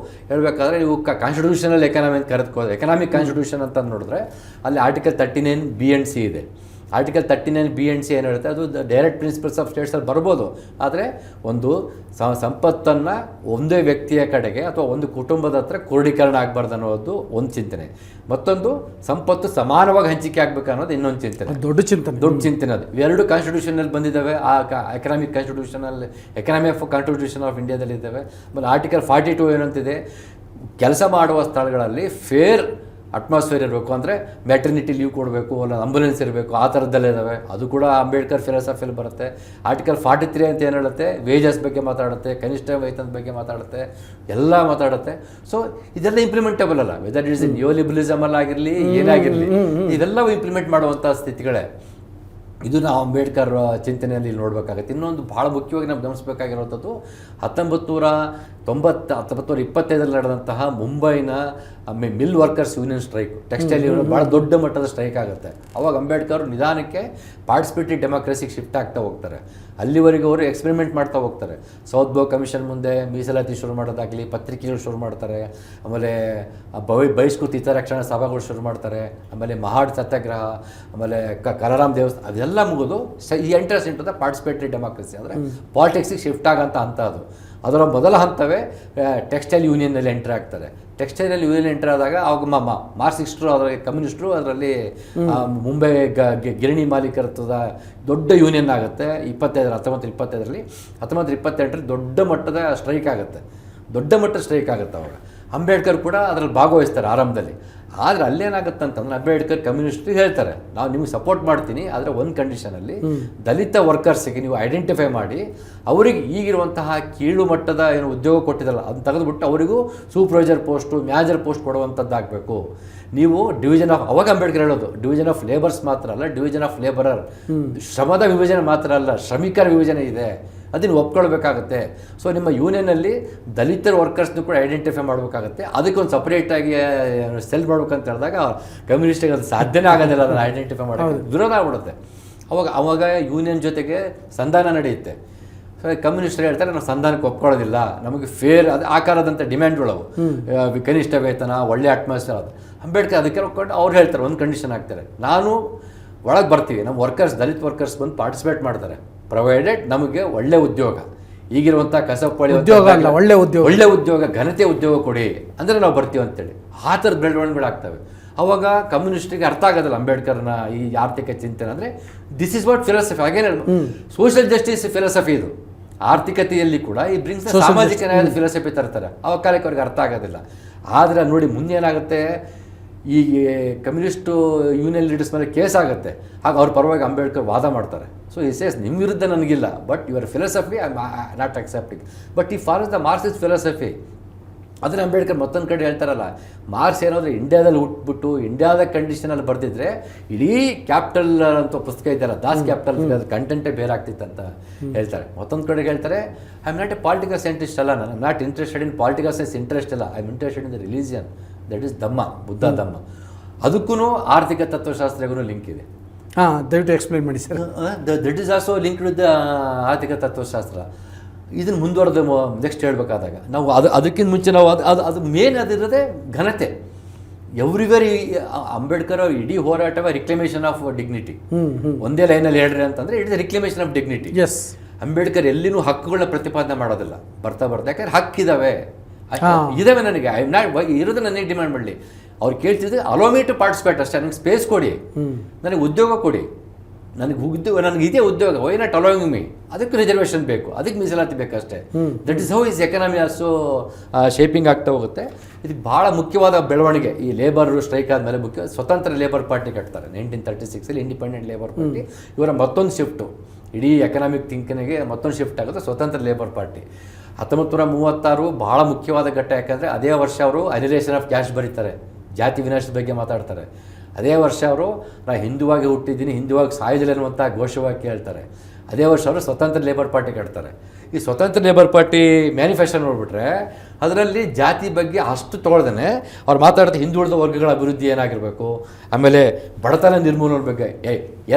ಹೇಳಬೇಕಾದ್ರೆ ನೀವು ಕಾನ್ಸ್ಟಿಟ್ಯೂಷನಲ್ ಎಕನಾಮಿ ಅಂತ ಕರೆದುಕೋದ್ರೆ, ಎಕನಾಮಿಕ್ ಕಾನ್ಸ್ಟಿಟ್ಯೂಷನ್ ಅಂತ ನೋಡಿದ್ರೆ ಅಲ್ಲಿ ಆರ್ಟಿಕಲ್ 39 B and C ಇದೆ. ಆರ್ಟಿಕಲ್ 39 B and C ಏನು ಹೇಳುತ್ತೆ, ಅದು ಡೈರೆಕ್ಟ್ ಪ್ರಿನ್ಸಿಪಲ್ಸ್ ಆಫ್ ಸ್ಟೇಟ್ಸಲ್ಲಿ ಬರ್ಬೋದು. ಆದರೆ ಒಂದು ಸಂಪತ್ತನ್ನು ಒಂದೇ ವ್ಯಕ್ತಿಯ ಕಡೆಗೆ ಅಥವಾ ಒಂದು ಕುಟುಂಬದ ಹತ್ರ ಕ್ರೋಢೀಕರಣ ಆಗಬಾರ್ದು ಅನ್ನೋದು ಒಂದು ಚಿಂತನೆ. ಮತ್ತೊಂದು ಸಂಪತ್ತು ಸಮಾನವಾಗಿ ಹಂಚಿಕೆ ಆಗಬೇಕು ಅನ್ನೋದು ಇನ್ನೊಂದು ಚಿಂತನೆ. ದೊಡ್ಡ ಚಿಂತನೆ ಅದು. ಇವೆರಡು ಕಾನ್ಸ್ಟಿಟ್ಯೂಷನಲ್ಲಿ ಬಂದಿದ್ದಾವೆ. ಆ ಎಕನಾಮಿಕ್ ಕಾನ್ಸ್ಟಿಟ್ಯೂಷನಲ್ಲಿ, ಎಕನಾಮಿ ಆಫ್ ಕಾನ್ಸ್ಟಿಟ್ಯೂಷನ್ ಆಫ್ ಇಂಡಿಯಾದಲ್ಲಿ ಇದ್ದಾವೆ. ಆಮೇಲೆ ಆರ್ಟಿಕಲ್ 42 ಏನಂತಿದೆ, ಕೆಲಸ ಮಾಡುವ ಸ್ಥಳಗಳಲ್ಲಿ ಫೇರ್ ಅಟ್ಮಾಸ್ಫಿಯರ್ ಇರಬೇಕು. ಅಂದರೆ ಮ್ಯಾಟರ್ನಿಟಿ ಲೀವ್ ಕೊಡಬೇಕು, ಅಲ್ಲ ಆಂಬುಲೆನ್ಸ್ ಇರಬೇಕು, ಆ ಥರದ್ದೆಲ್ಲ ಇದ್ದಾವೆ. ಅದು ಕೂಡ ಅಂಬೇಡ್ಕರ್ ಫಿಲಾಸಫಿಯಲ್ಲಿ ಬರುತ್ತೆ. ಆರ್ಟಿಕಲ್ 43 ಅಂತ ಏನು ಹೇಳುತ್ತೆ, ವೇಜಸ್ ಬಗ್ಗೆ ಮಾತಾಡುತ್ತೆ, ಕನಿಷ್ಠ ವೇತನದ ಬಗ್ಗೆ ಮಾತಾಡುತ್ತೆ, ಎಲ್ಲ ಮಾತಾಡುತ್ತೆ. ಸೊ ಇದೆಲ್ಲ ಇಂಪ್ಲಿಮೆಂಟೇಬಲ್ ಅಲ್ಲ. ವೆದರ್ ಇಟ್ಸ್ ನ್ಯೂ ಲಿಬರಲಿಸಮ್ ಅಲ್ಲಾಗಿರಲಿ, ಏನಾಗಿರಲಿ, ಇದೆಲ್ಲವೂ ಇಂಪ್ಲಿಮೆಂಟ್ ಮಾಡುವಂಥ ಸ್ಥಿತಿಗಳೇ. ಇದು ನಾವು ಅಂಬೇಡ್ಕರ್ ಚಿಂತನೆಯಲ್ಲಿ ನೋಡಬೇಕಾಗತ್ತೆ. ಇನ್ನೊಂದು ಭಾಳ ಮುಖ್ಯವಾಗಿ ನಾವು ಗಮನಿಸಬೇಕಾಗಿರುವಂಥದ್ದು 1925 ನಡೆದಂತಹ ಮುಂಬೈನ mill workers union strike, textile union ಭಾಳ ದೊಡ್ಡ ಮಟ್ಟದ ಸ್ಟ್ರೈಕ್ ಆಗುತ್ತೆ. ಅವಾಗ ಅಂಬೇಡ್ಕರ್ ನಿಧಾನಕ್ಕೆ ಪಾರ್ಟಿಸಿಪೇಟಿವ್ ಡೆಮೋಕ್ರಸಿಗೆ ಶಿಫ್ಟ್ ಆಗ್ತಾ ಹೋಗ್ತಾರೆ. ಅಲ್ಲಿವರೆಗೂ ಅವರು ಎಕ್ಸ್ಪೆರಿಮೆಂಟ್ ಮಾಡ್ತಾ ಹೋಗ್ತಾರೆ. ಸೌತ್ ಬೋ ಕಮಿಷನ್ ಮುಂದೆ ಮೀಸಲಾತಿ ಶುರು ಮಾಡೋದಾಗಲಿ, ಪತ್ರಿಕೆಗಳು ಶುರು ಮಾಡ್ತಾರೆ, ಆಮೇಲೆ ಬಹಿಷ್ಕೃತ ಹಿತರಕ್ಷಣಾ ಸಭಾಗಳು ಶುರು ಮಾಡ್ತಾರೆ, ಆಮೇಲೆ ಮಹಾಡ್ ಸತ್ಯಾಗ್ರಹ, ಆಮೇಲೆ ಕಲರಾಮ್ ದೇವಸ್ಥಾನ, ಅದೆಲ್ಲ ಮುಗಿದು ಈ entrance into the participatory democracy, ಅಂದರೆ ಪಾಲಿಟಿಕ್ಸಿಗೆ ಶಿಫ್ಟ್ ಆಗೋಂಥ ಹಂತ ಅದು. ಅದರ ಮೊದಲ ಹಂತವೇ ಟೆಕ್ಸ್ಟೈಲ್ ಯೂನಿಯನ್ನಲ್ಲಿ ಎಂಟ್ರ್ ಆಗ್ತಾರೆ. ಟೆಕ್ಸ್ಟೈಲಲ್ಲಿ ಯೂನಿಯನ್ ಎಂಟರ್ ಆದಾಗ ಅವಾಗ ಮಾರ್ಕ್ಸಿಸ್ಟರು ಅದರಲ್ಲಿ ಕಮ್ಯುನಿಸ್ಟರು ಅದರಲ್ಲಿ ಮುಂಬೈ ಗಿರಣಿ ಮಾಲೀಕತ್ವದ ದೊಡ್ಡ ಯೂನಿಯನ್ ಆಗುತ್ತೆ. 1925ರಲ್ಲಿ 1928ರಲ್ಲಿ ದೊಡ್ಡ ಮಟ್ಟದ ಸ್ಟ್ರೈಕ್ ಆಗುತ್ತೆ. ಅವಾಗ ಅಂಬೇಡ್ಕರ್ ಕೂಡ ಅದರಲ್ಲಿ ಭಾಗವಹಿಸ್ತಾರೆ ಆರಂಭದಲ್ಲಿ. ಆದರೆ ಅಲ್ಲೇನಾಗುತ್ತೆ ಅಂತಂದ್ರೆ ಅಂಬೇಡ್ಕರ್ ಕಮ್ಯುನಿಸ್ಟ್ ಹೇಳ್ತಾರೆ, ನಾವು ನಿಮಗೆ ಸಪೋರ್ಟ್ ಮಾಡ್ತೀನಿ, ಆದರೆ ಒಂದು ಕಂಡೀಷನಲ್ಲಿ ದಲಿತ ವರ್ಕರ್ಸಿಗೆ ನೀವು ಐಡೆಂಟಿಫೈ ಮಾಡಿ ಅವರಿಗೆ ಈಗಿರುವಂತಹ ಕೀಳು ಮಟ್ಟದ ಏನು ಉದ್ಯೋಗ ಕೊಟ್ಟಿದ್ದಲ್ಲ ಅದನ್ನು ತೆಗೆದುಬಿಟ್ಟು ಅವರಿಗೂ ಸೂಪರ್ವೈಸರ್ ಪೋಸ್ಟು ಮ್ಯಾನೇಜರ್ ಪೋಸ್ಟ್ ಕೊಡುವಂಥದ್ದಾಗಬೇಕು. ನೀವು ಡಿವಿಷನ್ ಆಫ್, ಅವಾಗ ಅಂಬೇಡ್ಕರ್ ಹೇಳೋದು ಡಿವಿಷನ್ ಆಫ್ ಲೇಬರ್ಸ್ ಮಾತ್ರ ಅಲ್ಲ, ಡಿವಿಷನ್ ಆಫ್ ಲೇಬರರ್, ಶ್ರಮದ ವಿಭಜನೆ ಮಾತ್ರ ಅಲ್ಲ, ಶ್ರಮಿಕರ ವಿಭಜನೆ ಇದೆ, ಅದನ್ನು ಒಪ್ಕೊಳ್ಬೇಕಾಗತ್ತೆ. ಸೊ ನಿಮ್ಮ ಯೂನಿಯನಲ್ಲಿ ದಲಿತರ ವರ್ಕರ್ಸ್ನು ಕೂಡ ಐಡೆಂಟಿಫೈ ಮಾಡಬೇಕಾಗುತ್ತೆ. ಅದಕ್ಕೊಂದು ಸಪ್ರೇಟಾಗಿ ಸೆಲ್ ಮಾಡ್ಬೇಕಂತ ಹೇಳಿದಾಗ ಕಮ್ಯುನಿಸ್ಟಿಗೆ ಅದು ಸಾಧ್ಯನೇ ಆಗೋದಿಲ್ಲ, ಅದನ್ನು ಐಡೆಂಟಿಫೈ ಮಾಡೋದು ವಿರೋಧ ಆಗ್ಬಿಡುತ್ತೆ. ಅವಾಗ ಯೂನಿಯನ್ ಜೊತೆಗೆ ಸಂಧಾನ ನಡೆಯುತ್ತೆ. ಸೊ ಕಮ್ಯುನಿಸ್ಟರು ಹೇಳ್ತಾರೆ ನಾವು ಸಂಧಾನಕ್ಕೆ ಒಪ್ಕೊಳ್ಳೋದಿಲ್ಲ, ನಮಗೆ ಫೇರ್ ಅದು ಆಕಾರದಂಥ ಡಿಮ್ಯಾಂಡ್ಗಳವು, ಕನಿಷ್ಠ ವೇತನ, ಒಳ್ಳೆ ಅಟ್ಮಾಸ್ಫಿಯರ್. ಅದು ಅಂಬೇಡ್ಕರ್ ಅದಕ್ಕೆ ಒಪ್ಕೊಂಡು ಅವ್ರು ಹೇಳ್ತಾರೆ, ಒಂದು ಕಂಡೀಷನ್ ಹಾಕ್ತಾರೆ, ನಾನು ಒಳಗೆ ಬರ್ತೀವಿ, ನಮ್ಮ ವರ್ಕರ್ಸ್ ದಲಿತ ವರ್ಕರ್ಸ್ ಬಂದು ಪಾರ್ಟಿಸಿಪೇಟ್ ಮಾಡ್ತಾರೆ, ಪ್ರೊವೈಡೆಡ್ ನಮಗೆ ಒಳ್ಳೆ ಉದ್ಯೋಗ, ಈಗಿರುವಂಥ ಕಸಪಳಿ ಒಳ್ಳೆ ಉದ್ಯೋಗ, ಘನತೆ ಉದ್ಯೋಗ ಕೊಡಿ ಅಂದರೆ ನಾವು ಬರ್ತೀವಿ ಅಂತೇಳಿ. ಆ ಥರದ ಬೆಳವಣಿಗೆಗಳಾಗ್ತವೆ. ಅವಾಗ ಕಮ್ಯುನಿಸ್ಟಿಗೆ ಅರ್ಥ ಆಗೋದಿಲ್ಲ ಅಂಬೇಡ್ಕರ್ನ ಈ ಆರ್ಥಿಕ ಚಿಂತನೆ. ಅಂದರೆ ದಿಸ್ ಇಸ್ ವಾಟ್ ಫಿಲಾಸಫಿ, ಹಾಗೇನೆ ಸೋಷಿಯಲ್ ಜಸ್ಟಿಸ್ ಫಿಲಾಸಫಿ ಇದು. ಆರ್ಥಿಕತೆಯಲ್ಲಿ ಕೂಡ ಈ ಬ್ರಿಂಗ್ಸ್ ಸಾಮಾಜಿಕ ನ್ಯಾಯದ ಫಿಲಾಸಫಿ ತರ್ತಾರೆ. ಅವಾಗ ಕಾಲಕ್ಕೆ ಅವ್ರಿಗೆ ಅರ್ಥ ಆಗೋದಿಲ್ಲ. ಆದರೆ ನೋಡಿ ಮುಂದೇನಾಗುತ್ತೆ, ಈ ಕಮ್ಯುನಿಸ್ಟು ಯೂನಿಯನ್ ಲೀಡರ್ಸ್ ಮೇಲೆ ಕೇಸ್ ಆಗುತ್ತೆ. ಆಗ ಅವ್ರ ಪರವಾಗಿ ಅಂಬೇಡ್ಕರ್ ವಾದ ಮಾಡ್ತಾರೆ. ಸೊ ಈ ಸೇಸ್ ನಿಮ್ಮ ವಿರುದ್ಧ ನನಗಿಲ್ಲ, but your philosophy I not accepting, but ಈ ಫಾಲೋಸ್ ದ ಮಾರ್ಕ್ಸಿಸ್ಟ್ ಫಿಲಾಸಫಿ. ಅದನ್ನು ಅಂಬೇಡ್ಕರ್ ಮತ್ತೊಂದು ಕಡೆ ಹೇಳ್ತಾರಲ್ಲ, ಮಾರ್ಕ್ಸ್ ಏನಾದರೂ ಇಂಡಿಯಾದಲ್ಲಿ ಹುಟ್ಬಿಟ್ಟು ಇಂಡಿಯಾದ ಕಂಡೀಷನಲ್ಲಿ ಬರೆದಿದ್ರೆ ಇಡೀ ಕ್ಯಾಪಿಟಲ್ ಅಂತ ಪುಸ್ತಕ ಇದೆಯಲ್ಲ, ದಾಸ್ ಕ್ಯಾಪಿಟಲ್, ಅದು ಕಂಟೆಂಟೇ ಬೇರೆ ಆಗ್ತಿತ್ತಂತ ಹೇಳ್ತಾರೆ. ಮತ್ತೊಂದು ಕಡೆ ಹೇಳ್ತಾರೆ, I am not a political scientist ಅಲ್ಲ, ನಾನು not interested in political science, interest ಇಲ್ಲ, I am interested in the religion, that is Dhamma, Buddha Dhamma. ಅದಕ್ಕೂ ಆರ್ಥಿಕ ತತ್ವಶಾಸ್ತ್ರಗೂ ಲಿಂಕ್ ಇದೆ. ದಯವಿಟ್ಟು ಎಕ್ಸ್ಪ್ಲೈನ್ ಮಾಡಿ sir. That is also linked with ಆರ್ಥಿಕ ತತ್ವಶಾಸ್ತ್ರ. ಇದನ್ನು ಮುಂದುವರೆದು ನೆಕ್ಸ್ಟ್ ಹೇಳಬೇಕಾದಾಗ ನಾವು ಅದಕ್ಕಿಂತ ಮುಂಚೆ ನಾವು ಅದು ಮೇನ್ ಅದಿರೋದೇ ಘನತೆ. ಎವ್ರಿವೇರ್ ಅಂಬೇಡ್ಕರ್ ಇಡೀ ಹೋರಾಟವೇ ರಿಕ್ಲಮೇಷನ್ ಆಫ್ ಡಿಗ್ನಿಟಿ. ಒಂದೇ ಲೈನಲ್ಲಿ ಹೇಳ್ರಿ ಅಂತಂದರೆ it is reclamation of dignity. Yes, Ambedkar ಎಲ್ಲಿನೂ ಹಕ್ಕುಗಳನ್ನ ಪ್ರತಿಪಾದನೆ ಮಾಡೋದಿಲ್ಲ, ಬರ್ತಾ ಯಾಕಂದ್ರೆ ಹಕ್ಕಿದಾವೆ ಇದಾವೆ, ನನಗೆ ಐ ನಾಟ್ ಇರೋದು ನನಗೆ ಡಿಮ್ಯಾಂಡ್ ಮಾಡಲಿ. ಅವ್ರು ಕೇಳ್ತಿದ್ರೆ ಅಲೋ ಮೀ ಟು ಪಾರ್ಟಿಸಿಪೇಟ್ ಅಷ್ಟೇ, ನನಗೆ ಸ್ಪೇಸ್ ಕೊಡಿ, ನನಗೆ ಉದ್ಯೋಗ ಕೊಡಿ, ನನಗೆ ಇದೇ ಉದ್ಯೋಗ, ವೈ ನಾಟ್ ಅಲೋಯಿಂಗ್ ಮೀ, ಅದಕ್ಕೆ ರಿಸರ್ವೇಷನ್ ಬೇಕು, ಅದಕ್ಕೆ ಮೀಸಲಾತಿ ಬೇಕಷ್ಟೇ. That is how is economy also shaping ಆಗ್ತಾ ಹೋಗುತ್ತೆ. ಇದಕ್ಕೆ ಭಾಳ ಮುಖ್ಯವಾದ ಬೆಳವಣಿಗೆ ಈ ಲೇಬರ್ ಸ್ಟ್ರೈಕ್ ಆದಮೇಲೆ ಮುಖ್ಯ ಸ್ವತಂತ್ರ ಲೇಬರ್ ಪಾರ್ಟಿ ಕಟ್ತಾರೆ 1936 ಇಂಡಿಪೆಂಡೆಂಟ್ ಲೇಬರ್ ಪಾರ್ಟಿ. ಇವರ ಮತ್ತೊಂದು ಶಿಫ್ಟು, ಇಡೀ ಎಕನಾಮಿಕ್ ಥಿಂಕಿಂಗಿಗೆ ಮತ್ತೊಂದು ಶಿಫ್ಟ್ ಆಗುತ್ತೆ ಸ್ವತಂತ್ರ ಲೇಬರ್ ಪಾರ್ಟಿ. 1936 ಭಾಳ ಮುಖ್ಯವಾದ ಘಟ್ಟ, ಯಾಕಂದರೆ ಅದೇ ವರ್ಷ ಅವರು ಅನಿಲೇಷನ್ ಆಫ್ ಕ್ಯಾಸ್ಟ್ ಬರೀತಾರೆ, ಜಾತಿ ವಿನಾಶದ ಬಗ್ಗೆ ಮಾತಾಡ್ತಾರೆ. ಅದೇ ವರ್ಷ ಅವರು ನಾನು ಹಿಂದುವಾಗಿ ಹುಟ್ಟಿದ್ದೀನಿ, ಹಿಂದುವಾಗಿ ಸಾಯೋದಿಲ್ಲ ಅನ್ನುವಂಥ ಘೋಷವಾಕ್ಯ ಹೇಳ್ತಾರೆ. ಅದೇ ವರ್ಷ ಅವರು ಸ್ವತಂತ್ರ ಲೇಬರ್ ಪಾರ್ಟಿ ಕಟ್ತಾರೆ. ಈ ಸ್ವತಂತ್ರ ಲೇಬರ್ ಪಾರ್ಟಿ ಮ್ಯಾನಿಫೆಸ್ಟೋ ನೋಡಿಬಿಟ್ರೆ ಅದರಲ್ಲಿ ಜಾತಿ ಬಗ್ಗೆ ಅಷ್ಟು ತೊಗೊಳ್ದೇ ಅವ್ರು ಮಾತಾಡ್ತಾರೆ ಹಿಂದುಳಿದ ವರ್ಗಗಳ ಅಭಿವೃದ್ಧಿ ಏನಾಗಿರಬೇಕು, ಆಮೇಲೆ ಬಡತನ ನಿರ್ಮೂಲನೆ ಬಗ್ಗೆ,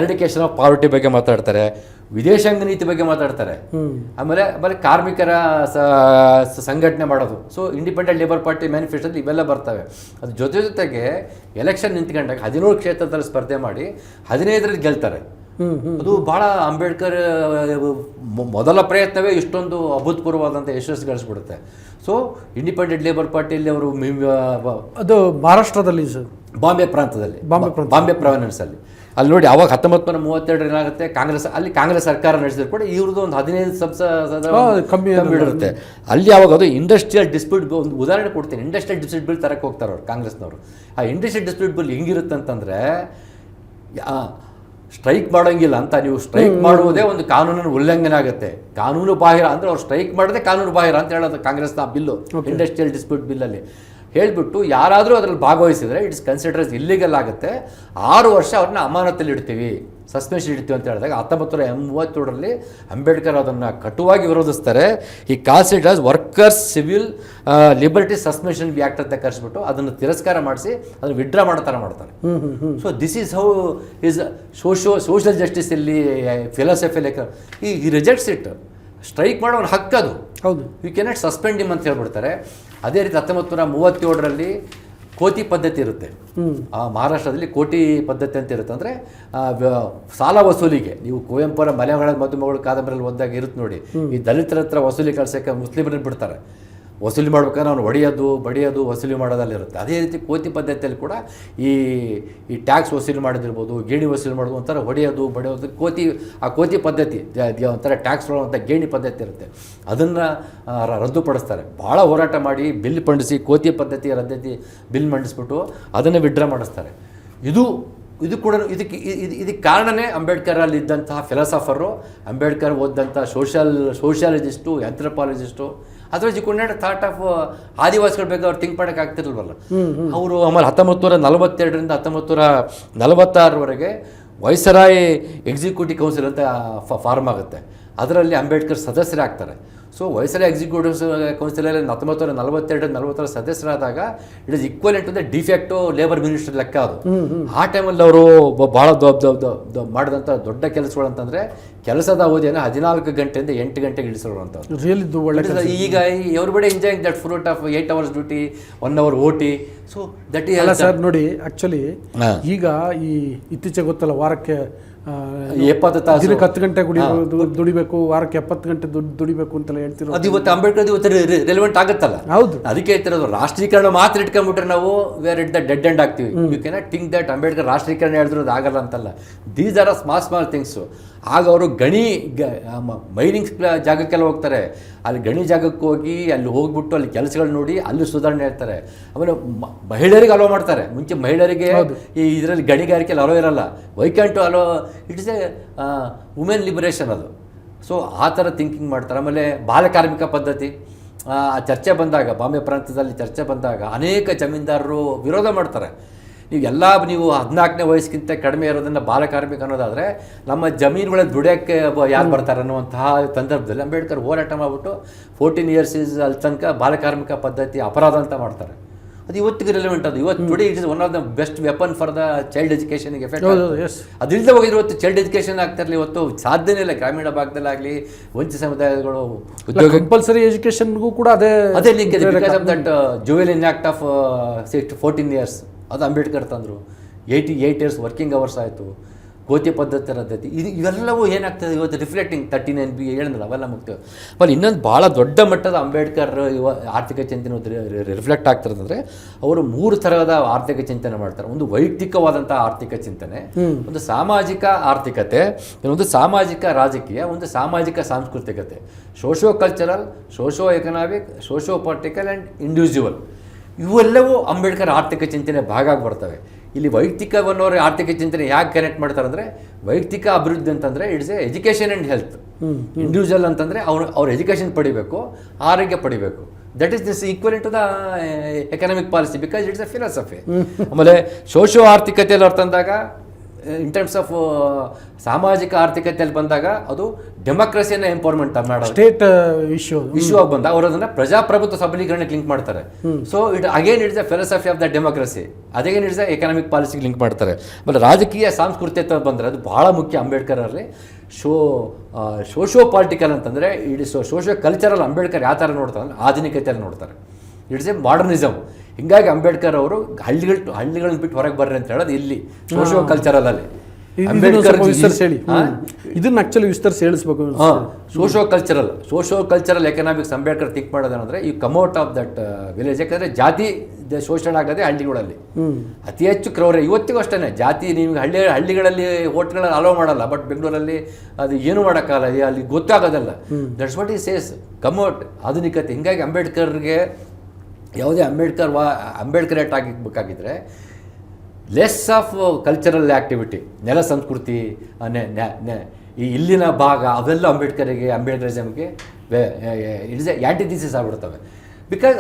ಎರ್ಡಿಕೇಷನ್ ಆಫ್ ಪಾವರ್ಟಿ ಬಗ್ಗೆ ಮಾತಾಡ್ತಾರೆ, ವಿದೇಶಾಂಗ ನೀತಿ ಬಗ್ಗೆ ಮಾತಾಡ್ತಾರೆ, ಆಮೇಲೆ ಕಾರ್ಮಿಕರ ಸಂಘಟನೆ ಮಾಡೋದು. ಸೊ ಇಂಡಿಪೆಂಡೆಂಟ್ ಲೇಬರ್ ಪಾರ್ಟಿ ಮ್ಯಾನಿಫೆಸ್ಟೋದಲ್ಲಿ ಇವೆಲ್ಲ ಬರ್ತವೆ. ಅದ್ರ ಜೊತೆಗೆ ಎಲೆಕ್ಷನ್ ನಿಂತ್ಕೊಂಡಾಗ 17 ಕ್ಷೇತ್ರದಲ್ಲಿ ಸ್ಪರ್ಧೆ ಮಾಡಿ 15ರಲ್ಲಿ ಗೆಲ್ತಾರೆ. ಅದು ಭಾಳ ಅಂಬೇಡ್ಕರ್ ಮೊದಲ ಪ್ರಯತ್ನವೇ ಇಷ್ಟೊಂದು ಅಭೂತಪೂರ್ವವಾದಂಥ ಯಶಸ್ಸು ಗಳಿಸ್ಬಿಡುತ್ತೆ. ಸೊ ಇಂಡಿಪೆಂಡೆಂಟ್ ಲೇಬರ್ ಪಾರ್ಟಿಯಲ್ಲಿ ಅವರು ಅದು ಮಹಾರಾಷ್ಟ್ರದಲ್ಲಿ ಬಾಂಬೆ ಪ್ರಾಂತದಲ್ಲಿ, ಬಾಂಬೆ ಪ್ರಾವಿನೆನ್ಸಲ್ಲಿ ಅಲ್ಲಿ ನೋಡಿ, ಅವಾಗ 1932 ಏನಾಗುತ್ತೆ, ಕಾಂಗ್ರೆಸ್ ಸರ್ಕಾರ ನಡೆಸಿದ್ರು ಕೂಡ ಇವ್ರದ್ದು ಒಂದು 15 ಸಂಸದ ಕಮ್ಮಿ ಇರುತ್ತೆ. ಅಲ್ಲಿ ಅವಾಗ ಅದು ಇಂಡಸ್ಟ್ರಿಯಲ್ ಡಿಸ್ಪ್ಯೂಟ್, ಒಂದು ಉದಾಹರಣೆ ಕೊಡ್ತೀನಿ, ಇಂಡಸ್ಟ್ರಿಯಲ್ ಡಿಸ್ಪ್ಯೂಟ್ ಬಿಲ್ ತರಕ್ಕೆ ಹೋಗ್ತಾರೆ ಅವ್ರು ಕಾಂಗ್ರೆಸ್ನವರು. ಆ ಇಂಡಸ್ಟ್ರಿಯಲ್ ಡಿಸ್ಪ್ಯೂಟ್ ಬಿಲ್ ಹೆಂಗಿರುತ್ತೆ ಅಂತಂದರೆ, ಸ್ಟ್ರೈಕ್ ಮಾಡೋಂಗಿಲ್ಲ ಅಂತ, ನೀವು ಸ್ಟ್ರೈಕ್ ಮಾಡುವುದೇ ಒಂದು ಕಾನೂನಿನ ಉಲ್ಲಂಘನೆ ಆಗುತ್ತೆ, ಕಾನೂನು ಬಾಹಿರ ಅಂದರೆ ಅವ್ರು ಸ್ಟ್ರೈಕ್ ಮಾಡೋದೇ ಕಾನೂನು ಬಾಹಿರ ಅಂತ ಹೇಳೋದು ಕಾಂಗ್ರೆಸ್ನ ಬಿಲ್ಲು, ಇಂಡಸ್ಟ್ರಿಯಲ್ ಡಿಸ್ಪ್ಯೂಟ್ ಬಿಲ್ಲಲ್ಲಿ ಹೇಳಿಬಿಟ್ಟು ಯಾರಾದರೂ ಅದರಲ್ಲಿ ಭಾಗವಹಿಸಿದರೆ ಇಟ್ಸ್ ಕನ್ಸಿಡರ್ಸ್ ಇಲ್ಲಿಗಲ್ ಆಗುತ್ತೆ, 6 ವರ್ಷ ಅವ್ರನ್ನ ಅಮಾನತಲ್ಲಿ ಇಡ್ತೀವಿ, ಸಸ್ಪೆನ್ಷನ್ ಇಡ್ತೀವಿ ಅಂತ ಹೇಳಿದಾಗ 1937ರಲ್ಲಿ ಅಂಬೇಡ್ಕರ್ ಅದನ್ನು ಕಟುವಾಗಿ ವಿರೋಧಿಸ್ತಾರೆ. ಈ calls it as workers civil liberty suspension act ಅಂತ ಕರೆಸ್ಬಿಟ್ಟು ಅದನ್ನು ತಿರಸ್ಕಾರ ಮಾಡಿಸಿ ಅದನ್ನು ವಿಡ್ರಾ ಮಾಡೋ ಥರ ಮಾಡ್ತಾರೆ. So this is how is social justice ಇಲ್ಲಿ ಫಿಲಾಸಫಿ ಲೈಕ್ ಈ ರಿಜೆಕ್ಟ್ಸ್ ಇಟ್. ಸ್ಟ್ರೈಕ್ ಮಾಡೋ ಒಂದು ಹಕ್ಕದು, ಹೌದು, ಯು ಕೆನಾಟ್ ಸಸ್ಪೆಂಡ್ ಹಿಮ್ ಅಂತ ಹೇಳ್ಬಿಡ್ತಾರೆ. ಅದೇ ರೀತಿ 1937ರಲ್ಲಿ ಕೋತಿ ಪದ್ಧತಿ ಇರುತ್ತೆ. ಮಹಾರಾಷ್ಟ್ರದಲ್ಲಿ ಕೋಟಿ ಪದ್ಧತಿ ಅಂತ ಇರುತ್ತೆ. ಅಂದರೆ ಸಾಲ ವಸೂಲಿಗೆ ನೀವು ಕುವೆಂಪುರ ಮಲೆಗಳ ಮದುಮಗಳು ಕಾದಂಬರಿಯಲ್ಲಿ ಓದಿದಾಗ ಇರುತ್ತೆ ನೋಡಿ, ಈ ದಲಿತರ ಹತ್ರ ವಸೂಲಿ ಕಳ್ಸೋಕ್ಕೆ ಮುಸ್ಲಿಮರನ್ನ ಬಿಡ್ತಾರೆ. ವಸೂಲಿ ಮಾಡ್ಬೇಕಾದ್ರೆ ಅವ್ನು ಬಡಿಯೋದು ವಸೂಲಿ ಮಾಡೋದಲ್ಲಿರುತ್ತೆ. ಅದೇ ರೀತಿ ಕೋತಿ ಪದ್ಧತಿಯಲ್ಲಿ ಕೂಡ ಈ ಟ್ಯಾಕ್ಸ್ ವಸೂಲಿ ಮಾಡೋದಿರ್ಬೋದು, ಗೇಣಿ ವಸೂಲಿ ಮಾಡೋದು ಒಂಥರ ಹೊಡೆಯೋದು ಬಡಿಯೋದು ಆ ಕೋತಿ ಪದ್ಧತಿ ಒಂಥರ ಟ್ಯಾಕ್ಸ್ ಅಂತ ಗೇಣಿ ಪದ್ಧತಿ ಇರುತ್ತೆ. ಅದನ್ನು ರದ್ದುಪಡಿಸ್ತಾರೆ. ಭಾಳ ಹೋರಾಟ ಮಾಡಿ ಬಿಲ್ ಮಂಡಿಸಿ ಕೋತಿ ಪದ್ಧತಿ ರದ್ದತಿ ಬಿಲ್ ಮಂಡಿಸ್ಬಿಟ್ಟು ಅದನ್ನು ವಿಡ್ರಾ ಮಾಡಿಸ್ತಾರೆ. ಇದು ಕೂಡ ಇದಕ್ಕೆ ಕಾರಣನೇ ಅಂಬೇಡ್ಕರಲ್ಲಿ ಇದ್ದಂತಹ ಫಿಲಾಸಫರು, ಅಂಬೇಡ್ಕರ್ ಓದಿದಂಥ ಸೋಷಿಯಾಲಜಿಸ್ಟು, ಆಂಥ್ರೋಪಾಲಜಿಸ್ಟು. ಅದರಲ್ಲಿ you could not thought of ಆದಿವಾಸಿಗಳ ಬಗ್ಗೆ ಅವ್ರು ಥಿಂಕ್ ಮಾಡೋಕ್ಕೆ ಆಗ್ತಿರಲ್ವಲ್ಲ. ಅವರು ಆಮೇಲೆ 1942ರಿಂದ 1946ವರೆಗೆ ವೈಸರಾಯ್ ಎಕ್ಸಿಕ್ಯೂಟಿವ್ ಕೌನ್ಸಿಲ್ ಅಂತ ಫಾರ್ಮ್ ಆಗುತ್ತೆ. ಅದರಲ್ಲಿ ಅಂಬೇಡ್ಕರ್ ಸದಸ್ಯರಾಗ್ತಾರೆ. ಸೊ ವೈಸರಾಯ್ ಎಕ್ಸಿಕ್ಯೂಟಿವ್ ಕೌನ್ಸಿಲಲ್ಲಿ 1942-40 ಸದಸ್ಯರಾದಾಗ it is equivalent to the de facto labour minister ಲೆಕ್ಕ ಅದು. ಆ ಟೈಮಲ್ಲಿ ಅವರು ಭಾಳ ಮಾಡಿದಂಥ ದೊಡ್ಡ ಕೆಲಸಗಳು ಅಂತಂದರೆ ಕೆಲಸದ ಅವಧಿಯನ್ನು 14 ಗಂಟೆಯಿಂದ 8 ಗಂಟೆಗೆ ಇಳಿಸಿರುವಂಥದ್ದು. ಈಗ everybody enjoying that fruit of 8 hours duty, 1 hour OT. So that is sir ನೋಡಿ, ಆ್ಯಕ್ಚುಲಿ ಈಗ ಈ ಇತ್ತೀಚೆಗೆ ಗೊತ್ತಲ್ಲ, ವಾರಕ್ಕೆ 70 ತಾಸು, ದಿನಕ್ಕೆ 10 ಗಂಟೆ ದುಡಿಬೇಕು, ವಾರಕ್ಕೆ 70 ಗಂಟೆ ದುಡಿಬೇಕು ಅಂತೆಲ್ಲ ಹೇಳ್ತಿರೋ ಅದು ಇವತ್ತು ಅಂಬೇಡ್ಕರ್ ಇವತ್ತು ರೆಲೆವೆಂಟ್ ಆಗುತ್ತಲ್ಲ. ಹೌದು, ಅದಕ್ಕೆ ಹೇಳ್ತಿರೋದು. ರಾಷ್ಟ್ರೀಕರಣ ಮಾತ್ರ ಇಟ್ಕೊಂಡ್ಬಿಟ್ರೆ ನಾವು where it the dead end ಆಗ್ತೀವಿ. You cannot think that Ambedkar ರಾಷ್ಟ್ರೀಕರಣ ಹೇಳಿದ್ರು ಅದು ಆಗಲ್ಲ ಅಂತಲ್ಲ. These are small things. ಆಗ ಅವರು ಮೈನಿಂಗ್ ಜಾಗಕ್ಕೆಲ್ಲ ಹೋಗ್ತಾರೆ. ಅಲ್ಲಿ ಗಣಿ ಜಾಗಕ್ಕೆ ಹೋಗಿ ಅಲ್ಲಿ ಹೋಗ್ಬಿಟ್ಟು ಅಲ್ಲಿ ಕೆಲಸಗಳು ನೋಡಿ ಅಲ್ಲಿ ಸುಧಾರಣೆ ಹೇಳ್ತಾರೆ. ಆಮೇಲೆ ಮಹಿಳೆಯರಿಗೆ ಅಲೋ ಮಾಡ್ತಾರೆ. ಮುಂಚೆ ಮಹಿಳೆಯರಿಗೆ ಈ ಇದರಲ್ಲಿ ಗಣಿಗಾರಿಕೆಯಲ್ಲಿ ಅಲೋ ಇರಲ್ಲ. Why can't to allow, it is a women liberation ಅದು. ಸೊ ಆ ಥರ ಥಿಂಕಿಂಗ್ ಮಾಡ್ತಾರೆ. ಆಮೇಲೆ ಬಾಲಕಾರ್ಮಿಕ ಪದ್ಧತಿ ಚರ್ಚೆ ಬಂದಾಗ, ಬಾಂಬೆ ಪ್ರಾಂತ್ಯದಲ್ಲಿ ಚರ್ಚೆ ಬಂದಾಗ ಅನೇಕ ಜಮೀನ್ದಾರರು ವಿರೋಧ ಮಾಡ್ತಾರೆ. ನೀವು 14ನೇ ವಯಸ್ಸಿಗಿಂತ ಕಡಿಮೆ ಇರೋದನ್ನು ಬಾಲಕಾರ್ಮಿಕ ಅನ್ನೋದಾದರೆ ನಮ್ಮ ಜಮೀನುಗಳ ದುಡಿಯೋಕ್ಕೆ ಯಾರು ಬರ್ತಾರೆ ಅನ್ನುವಂತಹ ಸಂದರ್ಭದಲ್ಲಿ ಅಂಬೇಡ್ಕರ್ ಹೋರಾಟ ಮಾಡಿಬಿಟ್ಟು 14 years ಅಲ್ಲಿ ತನಕ ಬಾಲಕಾರ್ಮಿಕ ಪದ್ಧತಿ ಅಪರಾಧ ಅಂತ ಮಾಡ್ತಾರೆ. ಅದು ಇವತ್ತಿಗೆ ರಿಲೆವೆಂಟ್. ಅದು ಇವತ್ತು today it is one of the best weapon for the child ಎಜುಕೇಷನ್ಗೆ ಎಫೆಕ್ಟ್. ಅದಿಲ್ಲದೆ ಹೋಗಿದ್ರೆ ಇವತ್ತು ಚೈಲ್ಡ್ ಎಜುಕೇಷನ್ ಆಗ್ತಿರಲಿ. ಇವತ್ತು ಸಾಧ್ಯನೇ ಇಲ್ಲ. ಗ್ರಾಮೀಣ ಭಾಗದಲ್ಲಾಗಲಿ ವಂಚಿತ ಸಮುದಾಯಗಳು ಉದ್ಯೋಗ ಕಂಪಲ್ಸರಿ ಎಜುಕೇಷನ್ಗೂ ಕೂಡ ಅದೇ ಲಿಂಕ್ ಇದೆ. ಬಿಕಾಸ್ ಆಫ್ ದಟ್ ಜುವೆಲಿನ್ ಆ್ಯಕ್ಟ್ ಆಫ್ 14 years ಅದು ಅಂಬೇಡ್ಕರ್ ತಂದರು. 88 years ವರ್ಕಿಂಗ್ ಅವರ್ಸ್ ಆಯಿತು. ಕೋತಿ ಪದ್ಧತಿ ರದ್ದತಿ ಇವೆಲ್ಲವೂ ಏನಾಗ್ತದೆ ಇವತ್ತು ರಿಫ್ಲೆಕ್ಟಿಂಗ್ 39B ಹೇಳಿದ್ರಲ್ಲ ಅವೆಲ್ಲ ಮುಗ್ತೇವೆ. ಆಮೇಲೆ ಇನ್ನೊಂದು ಭಾಳ ದೊಡ್ಡ ಮಟ್ಟದ ಅಂಬೇಡ್ಕರ್ ಆರ್ಥಿಕ ಚಿಂತನೆ ರಿಫ್ಲೆಕ್ಟ್ ಆಗ್ತಿರೋದಂದರೆ ಅವರು 3 ಥರದ ಆರ್ಥಿಕ ಚಿಂತನೆ ಮಾಡ್ತಾರೆ. ಒಂದು ವೈಯಕ್ತಿಕವಾದಂಥ ಆರ್ಥಿಕ ಚಿಂತನೆ, ಒಂದು ಸಾಮಾಜಿಕ ಆರ್ಥಿಕತೆ, ಇನ್ನೊಂದು ಸಾಮಾಜಿಕ ರಾಜಕೀಯ, ಒಂದು ಸಾಮಾಜಿಕ ಸಾಂಸ್ಕೃತಿಕತೆ. Socio cultural, socio economic, socio political and individual. ಇವೆಲ್ಲವೂ ಅಂಬೇಡ್ಕರ್ ಆರ್ಥಿಕ ಚಿಂತನೆ ಭಾಗ ಆಗಿ ಬರ್ತವೆ. ಇಲ್ಲಿ ವೈಯಕ್ತಿಕವನ್ನೋರು ಆರ್ಥಿಕ ಚಿಂತನೆ ಯಾಕೆ ಕನೆಕ್ಟ್ ಮಾಡ್ತಾರೆ ಅಂದರೆ, ವೈಯಕ್ತಿಕ ಅಭಿವೃದ್ಧಿ ಅಂತಂದರೆ it's a education and health. Individual ಅಂತಂದರೆ ಅವ್ರು ಎಜುಕೇಷನ್ ಪಡಿಬೇಕು, ಆರೋಗ್ಯ ಪಡಿಬೇಕು. That is this equivalent to the economic policy because it's a philosophy. ಆಮೇಲೆ ಸೋಷಿಯೋ ಆರ್ಥಿಕತೆಯಲ್ಲಿ ಅವ್ರು ತಂದಾಗ ಇನ್ ಟರ್ಮ್ಸ್ ಆಫ್ ಸಾಮಾಜಿಕ ಆರ್ಥಿಕತೆಯಲ್ಲಿ ಬಂದಾಗ ಅದು ಡೆಮೋಕ್ರಸಿಯನ್ನು ಎಂಪವರ್ಮೆಂಟ್ ಮಾಡೋದು, ಸ್ಟೇಟ್ ಇಶ್ಯೂ ಆಗಿ ಬಂದಾಗ ಅವರು ಅದನ್ನು ಪ್ರಜಾಪ್ರಭುತ್ವ ಸಬಲೀಕರಣಕ್ಕೆ ಲಿಂಕ್ ಮಾಡ್ತಾರೆ. So again it's the philosophy of the democracy, again it's the economic ಪಾಲಿಸಿಗೆ ಲಿಂಕ್ ಮಾಡ್ತಾರೆ. ಆಮೇಲೆ ರಾಜಕೀಯ ಸಾಂಸ್ಕೃತಿಕ ಬಂದರೆ ಅದು ಭಾಳ ಮುಖ್ಯ ಅಂಬೇಡ್ಕರಲ್ಲಿ. ಸೋಷಿಯೋ ಪಾಲಿಟಿಕಲ್ ಅಂತಂದರೆ ಇಟ್ಸ್ ಸೋಷಿಯೋ ಕಲ್ಚರಲ್. ಅಂಬೇಡ್ಕರ್ ಯಾವ ಥರ ನೋಡ್ತಾರೆ ಅಂದರೆ ಆಧುನಿಕತೆಯಲ್ಲಿ ನೋಡ್ತಾರೆ. It's A modernism. ಹಿಂಗಾಗಿ ಅಂಬೇಡ್ಕರ್ ಅವರು ಹಳ್ಳಿಗಳನ್ನ ಬಿಟ್ಟು ಹೊರಗೆ ಬರ್ರಿ ಅಂತ ಹೇಳೋದು ಇಲ್ಲಿ ಸೋಷಿಯೋ ಕಲ್ಚರಲಲ್ಲಿ. ಇದನ್ನ ಆಕ್ಚುಲಿ ವಿಸ್ತರಿಸಿ ಹೇಳಿಸ್ಬೇಕು. Socio cultural economics Ambedkar think ಮಾಡೋದೇನಂದ್ರೆ ಈ ಕಮ್ಔಟ್ ಆಫ್ ದಟ್ ವಿಲೇಜ್. ಯಾಕಂದರೆ ಜಾತಿ ಶೋಷಣೆ ಆಗೋದೇ ಹಳ್ಳಿಗಳಲ್ಲಿ ಅತಿ ಹೆಚ್ಚು ಕ್ರೌರ್ಯ. ಇವತ್ತಿಗೂ ಅಷ್ಟೇ ಜಾತಿ. ನಿಮ್ಗೆ ಹಳ್ಳಿಗಳಲ್ಲಿ ಹೋಟ್ಲ್ಗಳಲ್ಲಿ ಅಲೋ ಮಾಡಲ್ಲ, ಬಟ್ ಬೆಂಗಳೂರಲ್ಲಿ ಅದು ಏನು ಮಾಡೋಕ್ಕಾಗಲ್ಲ, ಅಲ್ಲಿ ಗೊತ್ತಾಗೋದಲ್ಲ. That's what is says come out ಆಧುನಿಕತೆ. ಹಿಂಗಾಗಿ ಅಂಬೇಡ್ಕರ್ಗೆ ಯಾವುದೇ ಅಂಬೇಡ್ಕರೇಟ್ ಆಗಬೇಕಾಗಿದ್ದರೆ ಲೆಸ್ ಆಫ್ ಕಲ್ಚರಲ್ ಆ್ಯಕ್ಟಿವಿಟಿ, ನೆಲ ಸಂಸ್ಕೃತಿ, ಈ ಇಲ್ಲಿನ ಭಾಗ ಅವೆಲ್ಲ ಅಂಬೇಡ್ಕರಿಸಮ್ಗೆ ಇಟ್ಸ್ ಎ ಆ್ಯಂಟಿಥಿಸಿಸ್ ಆಗಿಬಿಡ್ತವೆ. Because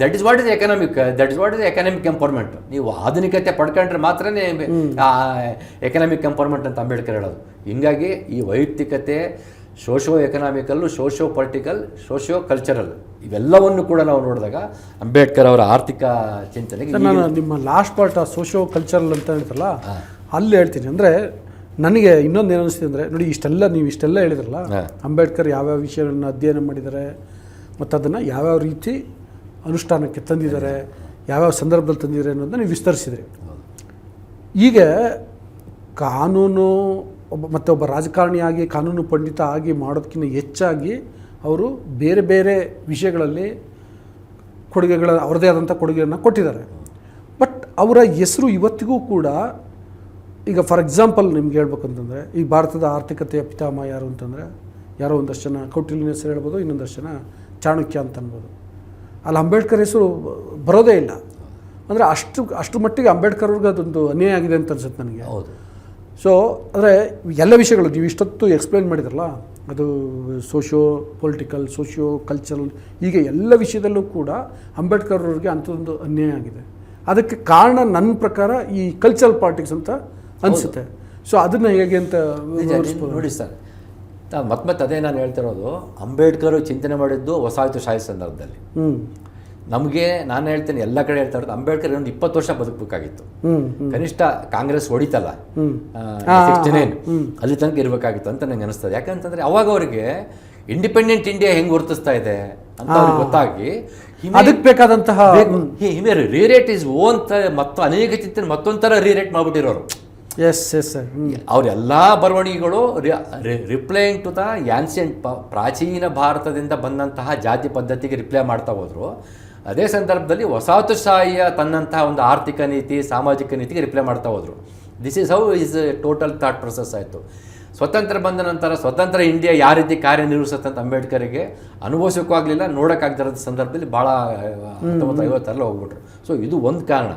that is what is economic empowerment. ನೀವು ಆಧುನಿಕತೆ ಪಡ್ಕೊಂಡ್ರೆ ಮಾತ್ರನೇ ಎಕನಾಮಿಕ್ ಎಂಪವರ್ಮೆಂಟ್ ಅಂತ ಅಂಬೇಡ್ಕರ್ ಹೇಳೋದು. ಹಿಂಗಾಗಿ ಈ ವೈಯಕ್ತಿಕತೆ, socio economical, socio political, socio cultural ಇವೆಲ್ಲವನ್ನು ಕೂಡ ನಾವು ನೋಡಿದಾಗ ಅಂಬೇಡ್ಕರ್ ಅವರ ಆರ್ಥಿಕ ಚಿಂತನೆಗೆ ನಾನು ನಿಮ್ಮ ಲಾಸ್ಟ್ ಪಾರ್ಟ್ ಸೋಷಿಯೋ ಕಲ್ಚರಲ್ ಅಂತ ಹೇಳ್ತಾರಲ್ಲ ಅಲ್ಲಿ ಹೇಳ್ತೀನಿ. ಅಂದರೆ ನನಗೆ ಇನ್ನೊಂದು ಏನು ಅನಿಸ್ತಿದೆ ಅಂದರೆ, ನೋಡಿ ನೀವು ಇಷ್ಟೆಲ್ಲ ಹೇಳಿದ್ರಲ್ಲ, ಅಂಬೇಡ್ಕರ್ ಯಾವ್ಯಾವ ವಿಷಯಗಳನ್ನ ಅಧ್ಯಯನ ಮಾಡಿದ್ದಾರೆ ಮತ್ತು ಅದನ್ನು ಯಾವ್ಯಾವ ರೀತಿ ಅನುಷ್ಠಾನಕ್ಕೆ ತಂದಿದ್ದಾರೆ, ಯಾವ್ಯಾವ ಸಂದರ್ಭದಲ್ಲಿ ತಂದಿದ್ರೆ ಅನ್ನೋದನ್ನ ನೀವು ವಿಸ್ತರಿಸಿದ್ರಿ. ಈಗ ಕಾನೂನು ಮತ್ತು ಒಬ್ಬ ರಾಜಕಾರಣಿಯಾಗಿ ಕಾನೂನು ಪಂಡಿತ ಆಗಿ ಮಾಡೋದಕ್ಕಿಂತ ಹೆಚ್ಚಾಗಿ ಅವರು ಬೇರೆ ಬೇರೆ ವಿಷಯಗಳಲ್ಲಿ ಅವ್ರದ್ದೇ ಆದಂಥ ಕೊಡುಗೆಯನ್ನು ಕೊಟ್ಟಿದ್ದಾರೆ. ಬಟ್ ಅವರ ಹೆಸರು ಇವತ್ತಿಗೂ ಕೂಡ ಈಗ ಫಾರ್ ಎಕ್ಸಾಂಪಲ್ ನಿಮ್ಗೆ ಹೇಳ್ಬೇಕು ಅಂತಂದರೆ ಈಗ ಭಾರತದ ಆರ್ಥಿಕತೆಯ ಪಿತಾಮಹ ಯಾರು ಅಂತಂದರೆ ಯಾರೋ ಒಂದಷ್ಟು ಜನ ಕೌಟಿಲ್ಯನ ಹೆಸರು ಹೇಳ್ಬೋದು, ಇನ್ನೊಂದಷ್ಟು ಜನ ಚಾಣಕ್ಯ ಅಂತ ಅನ್ಬೋದು. ಅಲ್ಲಿ ಅಂಬೇಡ್ಕರ್ ಹೆಸರು ಬರೋದೇ ಇಲ್ಲ. ಅಂದರೆ ಅಷ್ಟು ಮಟ್ಟಿಗೆ ಅಂಬೇಡ್ಕರ್ ಅವ್ರಿಗೆ ಅದೊಂದು ಅನ್ಯಾಯ ಆಗಿದೆ ಅಂತ ಅನ್ಸುತ್ತೆ ನನಗೆ. ಹೌದು. ಸೊ ಅಂದರೆ ಎಲ್ಲ ವಿಷಯಗಳು ನೀವು ಇಷ್ಟೊತ್ತು ಎಕ್ಸ್ಪ್ಲೈನ್ ಮಾಡಿದ್ರಲ್ಲ, ಅದು ಸೋಷಿಯೋ ಪೊಲಿಟಿಕಲ್, ಸೋಷಿಯೋ ಕಲ್ಚರಲ್, ಹೀಗೆ ಎಲ್ಲ ವಿಷಯದಲ್ಲೂ ಕೂಡ ಅಂಬೇಡ್ಕರ್ ಅವ್ರಿಗೆ ಅಂಥದ್ದೊಂದು ಅನ್ಯಾಯ ಆಗಿದೆ. ಅದಕ್ಕೆ ಕಾರಣ ನನ್ನ ಪ್ರಕಾರ ಈ ಕಲ್ಚರಲ್ ಪಾಲಿಟಿಕ್ಸ್ ಅಂತ ಅನಿಸುತ್ತೆ. ಸೊ ಅದನ್ನು ಹೇಗೆ ಅಂತ ನೋಡಿ ಸರ್, ಮತ್ತೆ ಅದೇ ನಾನು ಹೇಳ್ತಿರೋದು, ಅಂಬೇಡ್ಕರ್ ಚಿಂತನೆ ಮಾಡಿದ್ದು ವಸಾಹತುಶಾಹಿ ಸಂದರ್ಭದಲ್ಲಿ. ನಮಗೆ ನಾನು ಹೇಳ್ತೇನೆ, ಎಲ್ಲ ಕಡೆ ಹೇಳ್ತಾ ಇರೋದು ಅಂಬೇಡ್ಕರ್ ಒಂದು 20 ವರ್ಷ ಬದುಕಬೇಕಾಗಿತ್ತು. ಕನಿಷ್ಠ ಕಾಂಗ್ರೆಸ್ ಹೊಡಿತಲ್ಲ 69 ಅಲ್ಲಿ ತನಕ ಇರಬೇಕಾಗಿತ್ತು ಅಂತ ನಂಗೆ ಅನಿಸ್ತದೆ. ಯಾಕಂತಂದ್ರೆ ಅವಾಗ ಅವರಿಗೆ ಇಂಡಿಪೆಂಡೆಂಟ್ ಇಂಡಿಯಾ ಹೆಂಗೆ ವರ್ತಿಸ್ತಾ ಇದೆ ಅಂತ ಅವ್ರಿಗೆ ಗೊತ್ತಾಗಿ ಅದಕ್ಕೆ ಬೇಕಾದಂತಹ ರೀರೇಟ್ ಇಸ್ ಓನ್ ಮತ್ತು ಅನೇಕ ಚಿಂತನೆ ಮತ್ತೊಂಥರ ರೀರೇಟ್ ಮಾಡ್ಬಿಟ್ಟಿರೋರು. ಅವರೆಲ್ಲ ಬರವಣಿಗೆಗಳು ರಿಪ್ಲೈಯಿಂಗ್ ಟು ದ ಆನ್ಸಿಯಂಟ್ ಪ್ರಾಚೀನ ಭಾರತದಿಂದ ಬಂದಂತಹ ಜಾತಿ ಪದ್ಧತಿಗೆ ರಿಪ್ಲೈ ಮಾಡ್ತಾ ಹೋದ್ರು. ಅದೇ ಸಂದರ್ಭದಲ್ಲಿ ವಸಾಹತುಶಾಹಿಯ ತನ್ನಂತಹ ಒಂದು ಆರ್ಥಿಕ ನೀತಿ, ಸಾಮಾಜಿಕ ನೀತಿಗೆ ರಿಪ್ಲೈ ಮಾಡ್ತಾ ಹೋದ್ರು. This is how is total thought process ಆಯಿತು. ಸ್ವತಂತ್ರ ಬಂದ ನಂತರ ಸ್ವತಂತ್ರ ಇಂಡಿಯಾ ಯಾವ ರೀತಿ ಕಾರ್ಯನಿರ್ವಹಿಸುತ್ತಂತ ಅಂಬೇಡ್ಕರ್ಗೆ ಅನುಭವಿಸೋಕ್ಕೂ ಆಗಲಿಲ್ಲ, ನೋಡೋಕ್ಕಾಗ್ದಿರೋದ ಸಂದರ್ಭದಲ್ಲಿ ಭಾಳ 1950 ಹೋಗ್ಬಿಟ್ರು. ಸೊ ಇದು ಒಂದು ಕಾರಣ.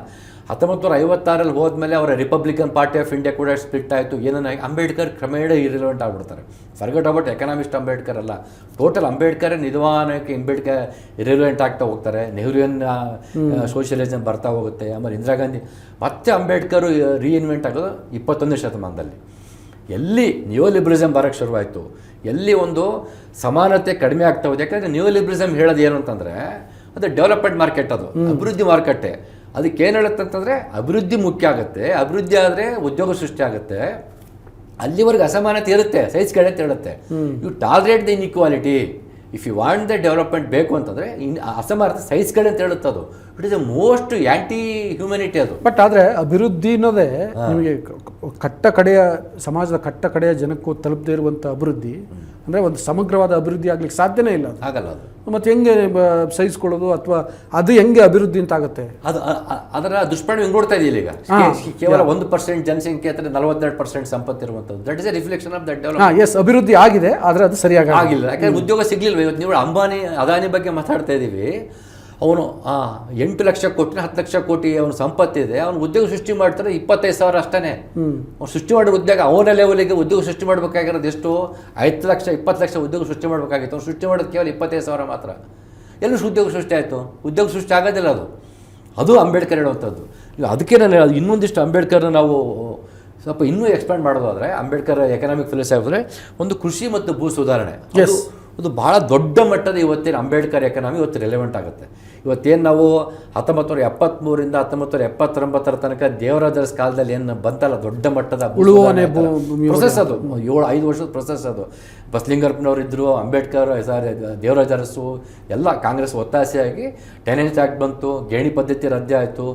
1956 ಹೋದ್ಮೇಲೆ ಅವರ ರಿಪಬ್ಲಿಕನ್ ಪಾರ್ಟಿ ಆಫ್ ಇಂಡಿಯಾ ಕೂಡ ಸ್ಪ್ಲಿಟ್ ಆಯಿತು. ಏನಾಗಿ ಅಂಬೇಡ್ಕರ್ ಕ್ರಮೇಣ ಇರಿಲೆವೆಂಟ್ ಆಗ್ಬಿಡ್ತಾರೆ. ಫರ್ಗೆಟ್ ಅಬೌಟ್ ಎಕನಾಮಿಸ್ಟ್ ಅಂಬೇಡ್ಕರ್ ಅಲ್ಲ, ಟೋಟಲ್ ಅಂಬೇಡ್ಕರ್ ನಿಧಾನಕ್ಕೆ ಅಂಬೇಡ್ಕರ್ ಇರಿಲೆವೆಂಟ್ ಆಗ್ತಾ ಹೋಗ್ತಾರೆ. ನೆಹರುವಿನ ಸೋಷಿಯಲಿಸಮ್ ಬರ್ತಾ ಹೋಗುತ್ತೆ. ಆಮೇಲೆ ಇಂದಿರಾ ಗಾಂಧಿ, ಮತ್ತೆ ಅಂಬೇಡ್ಕರ್ ರೀಇನ್ವೆಂಟ್ ಆಗೋದು 21ನೇ ಶತಮಾನದಲ್ಲಿ. ಎಲ್ಲಿ ನ್ಯೂ ಲಿಬ್ರಲಿಸಮ್ ಬರೋಕ್ಕೆ ಶುರುವಾಯಿತು, ಎಲ್ಲಿ ಒಂದು ಸಮಾನತೆ ಕಡಿಮೆ ಆಗ್ತಾ ಹೋಗಿದೆ. ಯಾಕಂದರೆ ನ್ಯೂ ಲಿಬ್ರಲಿಸಮ್ ಹೇಳೋದು ಏನು ಅಂತಂದರೆ ಅದು ಡೆವಲಪ್ಮೆಂಟ್ ಮಾರ್ಕೆಟ್, ಅದು ಅಭಿವೃದ್ಧಿ ಮಾರುಕಟ್ಟೆ. ಅದಕ್ಕೆ ಏನು ಹೇಳುತ್ತಂತಂದರೆ ಅಭಿವೃದ್ಧಿ ಮುಖ್ಯ ಆಗುತ್ತೆ, ಅಭಿವೃದ್ಧಿ ಆದರೆ ಉದ್ಯೋಗ ಸೃಷ್ಟಿ ಆಗುತ್ತೆ. ಅಲ್ಲಿವರೆಗೆ ಅಸಮಾನತೆ ಇರುತ್ತೆ, ಸೈಜ್ ಕಡೆ ಅಂತ ಹೇಳುತ್ತೆ. You tolerate the inequality if you want the development ಬೇಕು ಅಂತಂದರೆ ಅಸಮಾನತೆ ಸೈಜ್ ಕಡೆ ಅಂತ ಹೇಳುತ್ತೆ. ಅದು it is a most anti humanity ಅದು. ಬಟ್ ಆದರೆ ಅಭಿವೃದ್ಧಿ ಅನ್ನೋದೇ ನಿಮಗೆ ಸಮಾಜದ ಕಡೆಯ ಜನಕ್ಕೂ ತಲುಪದೇ ಇರುವಂಥ ಅಭಿವೃದ್ಧಿ ಅಂದರೆ ಒಂದು ಸಮಗ್ರವಾದ ಅಭಿವೃದ್ಧಿ ಆಗ್ಲಿಕ್ಕೆ ಸಾಧ್ಯನೇ ಇಲ್ಲ. ಆಗಲ್ಲ ಅದು. ಮತ್ತು ಹೆಂಗೆ ಸಹಿಸ್ಕೊಳ್ಳೋದು ಅಥವಾ ಅದು ಹೆಂಗೆ ಅಭಿವೃದ್ಧಿ ಅಂತ ಆಗುತ್ತೆ? ಅದರ ದುಷ್ಪರಿಣಾಮ ಹೆಂಗೆ ನೋಡ್ತಾ ಇದೆಯಲ್ಲ ಈಗ. ಕೇವಲ 1% ಜನಸಂಖ್ಯೆ ಅಥವಾ 42% ಸಂಪತ್ತಿರುವಂಥದ್ದು. That is a reflection of that development. Yes, ಅಭಿವೃದ್ಧಿ ಆಗಿದೆ, ಆದರೆ ಅದು ಸರಿಯಾಗಿ ಆಗಿಲ್ಲ. ಯಾಕಂದರೆ ಉದ್ಯೋಗ ಸಿಗಲಿಲ್ಲ. ಇವತ್ತು ನೀವು ಅಂಬಾನಿ, ಅದಾನಿ ಬಗ್ಗೆ ಮಾತಾಡ್ತಾ ಇದ್ದೀವಿ. ಅವನು 8 ಲಕ್ಷ ಕೋಟಿ 10 ಲಕ್ಷ ಕೋಟಿ ಅವನ ಸಂಪತ್ತಿದೆ. ಅವನು ಉದ್ಯೋಗ ಸೃಷ್ಟಿ ಮಾಡ್ತಾರೆ 25,000 ಅಷ್ಟೇ. ಅವ್ನು ಸೃಷ್ಟಿ ಮಾಡೋ ಉದ್ಯೋಗ ಅವನ ಲೆವೆಲಿಗೆ ಉದ್ಯೋಗ ಸೃಷ್ಟಿ ಮಾಡಬೇಕಾಗಿರೋದು ಎಷ್ಟು? 5 ಲಕ್ಷ 20 ಲಕ್ಷ ಉದ್ಯೋಗ ಸೃಷ್ಟಿ ಮಾಡಬೇಕಾಗಿತ್ತು. ಅವ್ನು ಸೃಷ್ಟಿ ಮಾಡೋದು ಕೇವಲ 25,000 ಮಾತ್ರ. ಎಲ್ಲೂ ಉದ್ಯೋಗ ಸೃಷ್ಟಿ ಆಯಿತು? ಉದ್ಯೋಗ ಸೃಷ್ಟಿ ಆಗೋದಿಲ್ಲ. ಅದು ಅಂಬೇಡ್ಕರ್ ಹೇಳುವಂಥದ್ದು. ಅದಕ್ಕೆ ನಾನು ಇನ್ನೊಂದಿಷ್ಟು ಅಂಬೇಡ್ಕರ್ನ ನಾವು ಸ್ವಲ್ಪ ಇನ್ನೂ ಎಕ್ಸ್ಪ್ಯಾಂಡ್ ಮಾಡೋದಾದರೆ, ಅಂಬೇಡ್ಕರ್ ಎಕನಾಮಿಕ್ ಫಿಲಾಸಫಿ ಅಂದರೆ ಒಂದು ಕೃಷಿ ಮತ್ತು ಭೂ ಸುಧಾರಣೆ, ಅದು ಭಾಳ ದೊಡ್ಡ ಮಟ್ಟದ ಇವತ್ತಿನ ಅಂಬೇಡ್ಕರ್ ಎಕನಾಮಿ ಇವತ್ತು ರೆಲೆವೆಂಟ್ ಆಗುತ್ತೆ. ಇವತ್ತೇನು ನಾವು 1973ರಿಂದ 1979 ತನಕ ದೇವರಾಜ ಕಾಲದಲ್ಲಿ ಏನು ಬಂತಲ್ಲ ದೊಡ್ಡ ಮಟ್ಟದ ಪ್ರೊಸೆಸ್, ಅದು 5 ವರ್ಷದ ಪ್ರೊಸೆಸ್. ಅದು ಬಸಲಿಂಗಪ್ಪನವ್ರು ಇದ್ದರು, ಅಂಬೇಡ್ಕರ್, ದೇವರಾಜ ಅರಸು ಎಲ್ಲ ಕಾಂಗ್ರೆಸ್ ಒತ್ತಾಸೆಯಾಗಿ ಟೆನೆನ್ಸ್ ಆ್ಯಕ್ಟ್ ಬಂತು, ಗೇಣಿ ಪದ್ಧತಿ ರದ್ದೆ ಆಯಿತು,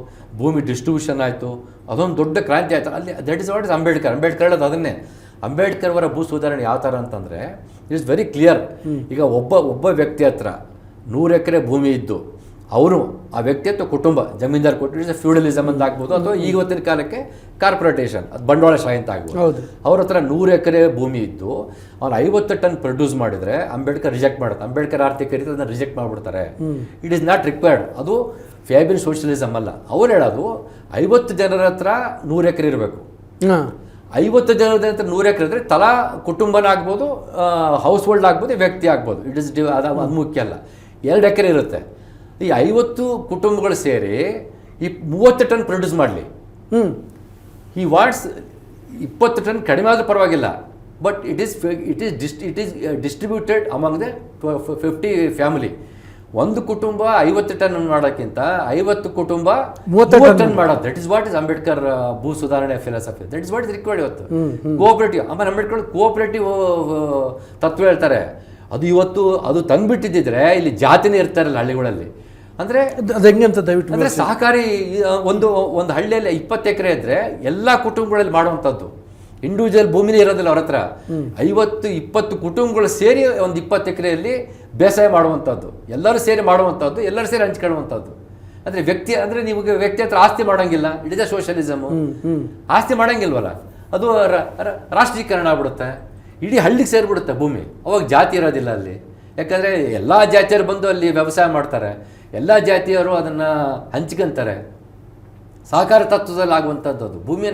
ಭೂಮಿ ಡಿಸ್ಟ್ರಿಬ್ಯೂಷನ್ ಆಯಿತು. ಅದೊಂದು ದೊಡ್ಡ ಕ್ರಾಂತಿ ಆಯಿತು ಅಲ್ಲಿ. That is what is Ambedkar. Ambedkar ಹೇಳೋದು ಅದನ್ನೇ. ಅಂಬೇಡ್ಕರ್ ಅವರ ಭೂ ಸುಧಾರಣೆ ಯಾವ ಥರ ಅಂತಂದರೆ ಇಟ್ ಇಸ್ ವೆರಿ ಕ್ಲಿಯರ್. ಈಗ ಒಬ್ಬ ವ್ಯಕ್ತಿ ಹತ್ರ 100 ಎಕರೆ ಭೂಮಿ ಇದ್ದು ಅವರು ಆ ವ್ಯಕ್ತಿ ಅಥವಾ ಕುಟುಂಬ ಜಮೀನ್ದಾರ್ ಕೊಟ್ಟು ಇಟ್ಸ್ ಫ್ಯೂಡಲಿಸಮ್ ಅಂತ ಆಗ್ಬೋದು, ಅಥವಾ ಈವತ್ತಿನ ಕಾಲಕ್ಕೆ ಕಾರ್ಪೊರೇಟೇಷನ್, ಅದು ಬಂಡವಾಳಶಾಹಿ ಅಂತ ಆಗ್ಬೋದು. ಅವ್ರ ಹತ್ರ 100 ಎಕರೆ ಭೂಮಿ ಇದ್ದು ಅವ್ನು 50 ಟನ್ ಪ್ರೊಡ್ಯೂಸ್ ಮಾಡಿದರೆ ಅಂಬೇಡ್ಕರ್ ರಿಜೆಕ್ಟ್ ಮಾಡುತ್ತೆ. ಅಂಬೇಡ್ಕರ್ ಆರ್ಥಿಕ ರೀತಿ ಅದನ್ನು ರಿಜೆಕ್ಟ್ ಮಾಡಿಬಿಡ್ತಾರೆ. It is not required. ಅದು ಫ್ಯಾಬಿನ್ ಸೋಷಿಯಲಿಸಮ್ ಅಲ್ಲ. ಅವ್ರು ಹೇಳೋದು 50 ಜನರ ಹತ್ರ 100 ಎಕರೆ ಇರಬೇಕು. 50 ಜನರ ಹತ್ರ 100 ಎಕರೆ ಇದ್ದರೆ ತಲಾ ಕುಟುಂಬನ ಆಗ್ಬೋದು, ಹೌಸ್ ಹೋಲ್ಡ್ ಆಗ್ಬೋದು, ವ್ಯಕ್ತಿ ಆಗ್ಬೋದು. ಇಟ್ ಇಸ್ ಅದು ಮುಖ್ಯ ಅಲ್ಲ. 2 ಎಕರೆ ಇರುತ್ತೆ. ಈ 50 ಕುಟುಂಬಗಳು ಸೇರಿ ಈ 30 ಟನ್ ಪ್ರೊಡ್ಯೂಸ್ ಮಾಡಲಿ. ಈ ವಾಟ್ಸ್ 20 ಟನ್ ಕಡಿಮೆ ಆದರೂ ಪರವಾಗಿಲ್ಲ, but it is distributed among the 50 family. ಒಂದು ಕುಟುಂಬ 50 ಟನ್ ಮಾಡೋಕ್ಕಿಂತ 50 ಕುಟುಂಬ 30 ಟನ್ ಮಾಡೋದು. That is what is Ambedkar ಭೂ ಸುಧಾರಣೆ philosophy. That is what is required ಇವತ್ತು. ಕೋಆಪರೇಟಿವ್, ಆಮೇಲೆ ಅಂಬೇಡ್ಕರ್ ಕೋಆಪರೇಟಿವ್ ತತ್ವ ಹೇಳ್ತಾರೆ. ಅದು ಇವತ್ತು ಅದು ತಂದುಬಿಟ್ಟಿದ್ದಿದ್ರೆ ಇಲ್ಲಿ ಜಾತಿನೇ ಇರ್ತಾರಲ್ಲ ಹಳ್ಳಿಗಳಲ್ಲಿ. ಅಂದರೆ ಅದು ಹೆಂಗೆ ಅಂತ ದಯವಿಟ್ಟು ಅಂದರೆ ಸಹಕಾರಿ ಒಂದು ಹಳ್ಳಿಯಲ್ಲಿ 20 ಎಕರೆ ಇದ್ದರೆ ಎಲ್ಲ ಕುಟುಂಬಗಳಲ್ಲಿ ಮಾಡುವಂಥದ್ದು. ಇಂಡಿವಿಜುವಲ್ ಭೂಮಿನೇ ಇರೋದಿಲ್ಲ ಅವ್ರ ಹತ್ರ. 50-20 ಕುಟುಂಬಗಳು ಸೇರಿ ಒಂದು 20 ಎಕರೆಯಲ್ಲಿ ಬೇಸಾಯ ಮಾಡುವಂಥದ್ದು, ಎಲ್ಲರೂ ಸೇರಿ ಮಾಡುವಂಥದ್ದು, ಎಲ್ಲರೂ ಸೇರಿ ಹಂಚ್ಕೊಳ್ಳುವಂಥದ್ದು. ಅಂದರೆ ಅಂದರೆ ನೀವು ವ್ಯಕ್ತಿ ಹತ್ರ ಆಸ್ತಿ ಮಾಡೋಂಗಿಲ್ಲ. It is a socialism. ಆಸ್ತಿ ಮಾಡೋಂಗಿಲ್ವಲ್ಲ, ಅದು ರಾಷ್ಟ್ರೀಕರಣ ಆಗ್ಬಿಡುತ್ತೆ. ಇಡೀ ಹಳ್ಳಿಗೆ ಸೇರಿಬಿಡುತ್ತೆ ಭೂಮಿ. ಅವಾಗ ಜಾತಿ ಇರೋದಿಲ್ಲ ಅಲ್ಲಿ. ಯಾಕಂದರೆ ಎಲ್ಲ ಜಾತಿಯವರು ಬಂದು ಅಲ್ಲಿ ವ್ಯವಸಾಯ ಮಾಡ್ತಾರೆ, ಎಲ್ಲ ಜಾತಿಯವರು ಅದನ್ನು ಹಂಚ್ಕೊಂತಾರೆ. ಸಹಕಾರ ತತ್ವದಲ್ಲಿ ಆಗುವಂಥದ್ದು ಅದು. ಭೂಮಿ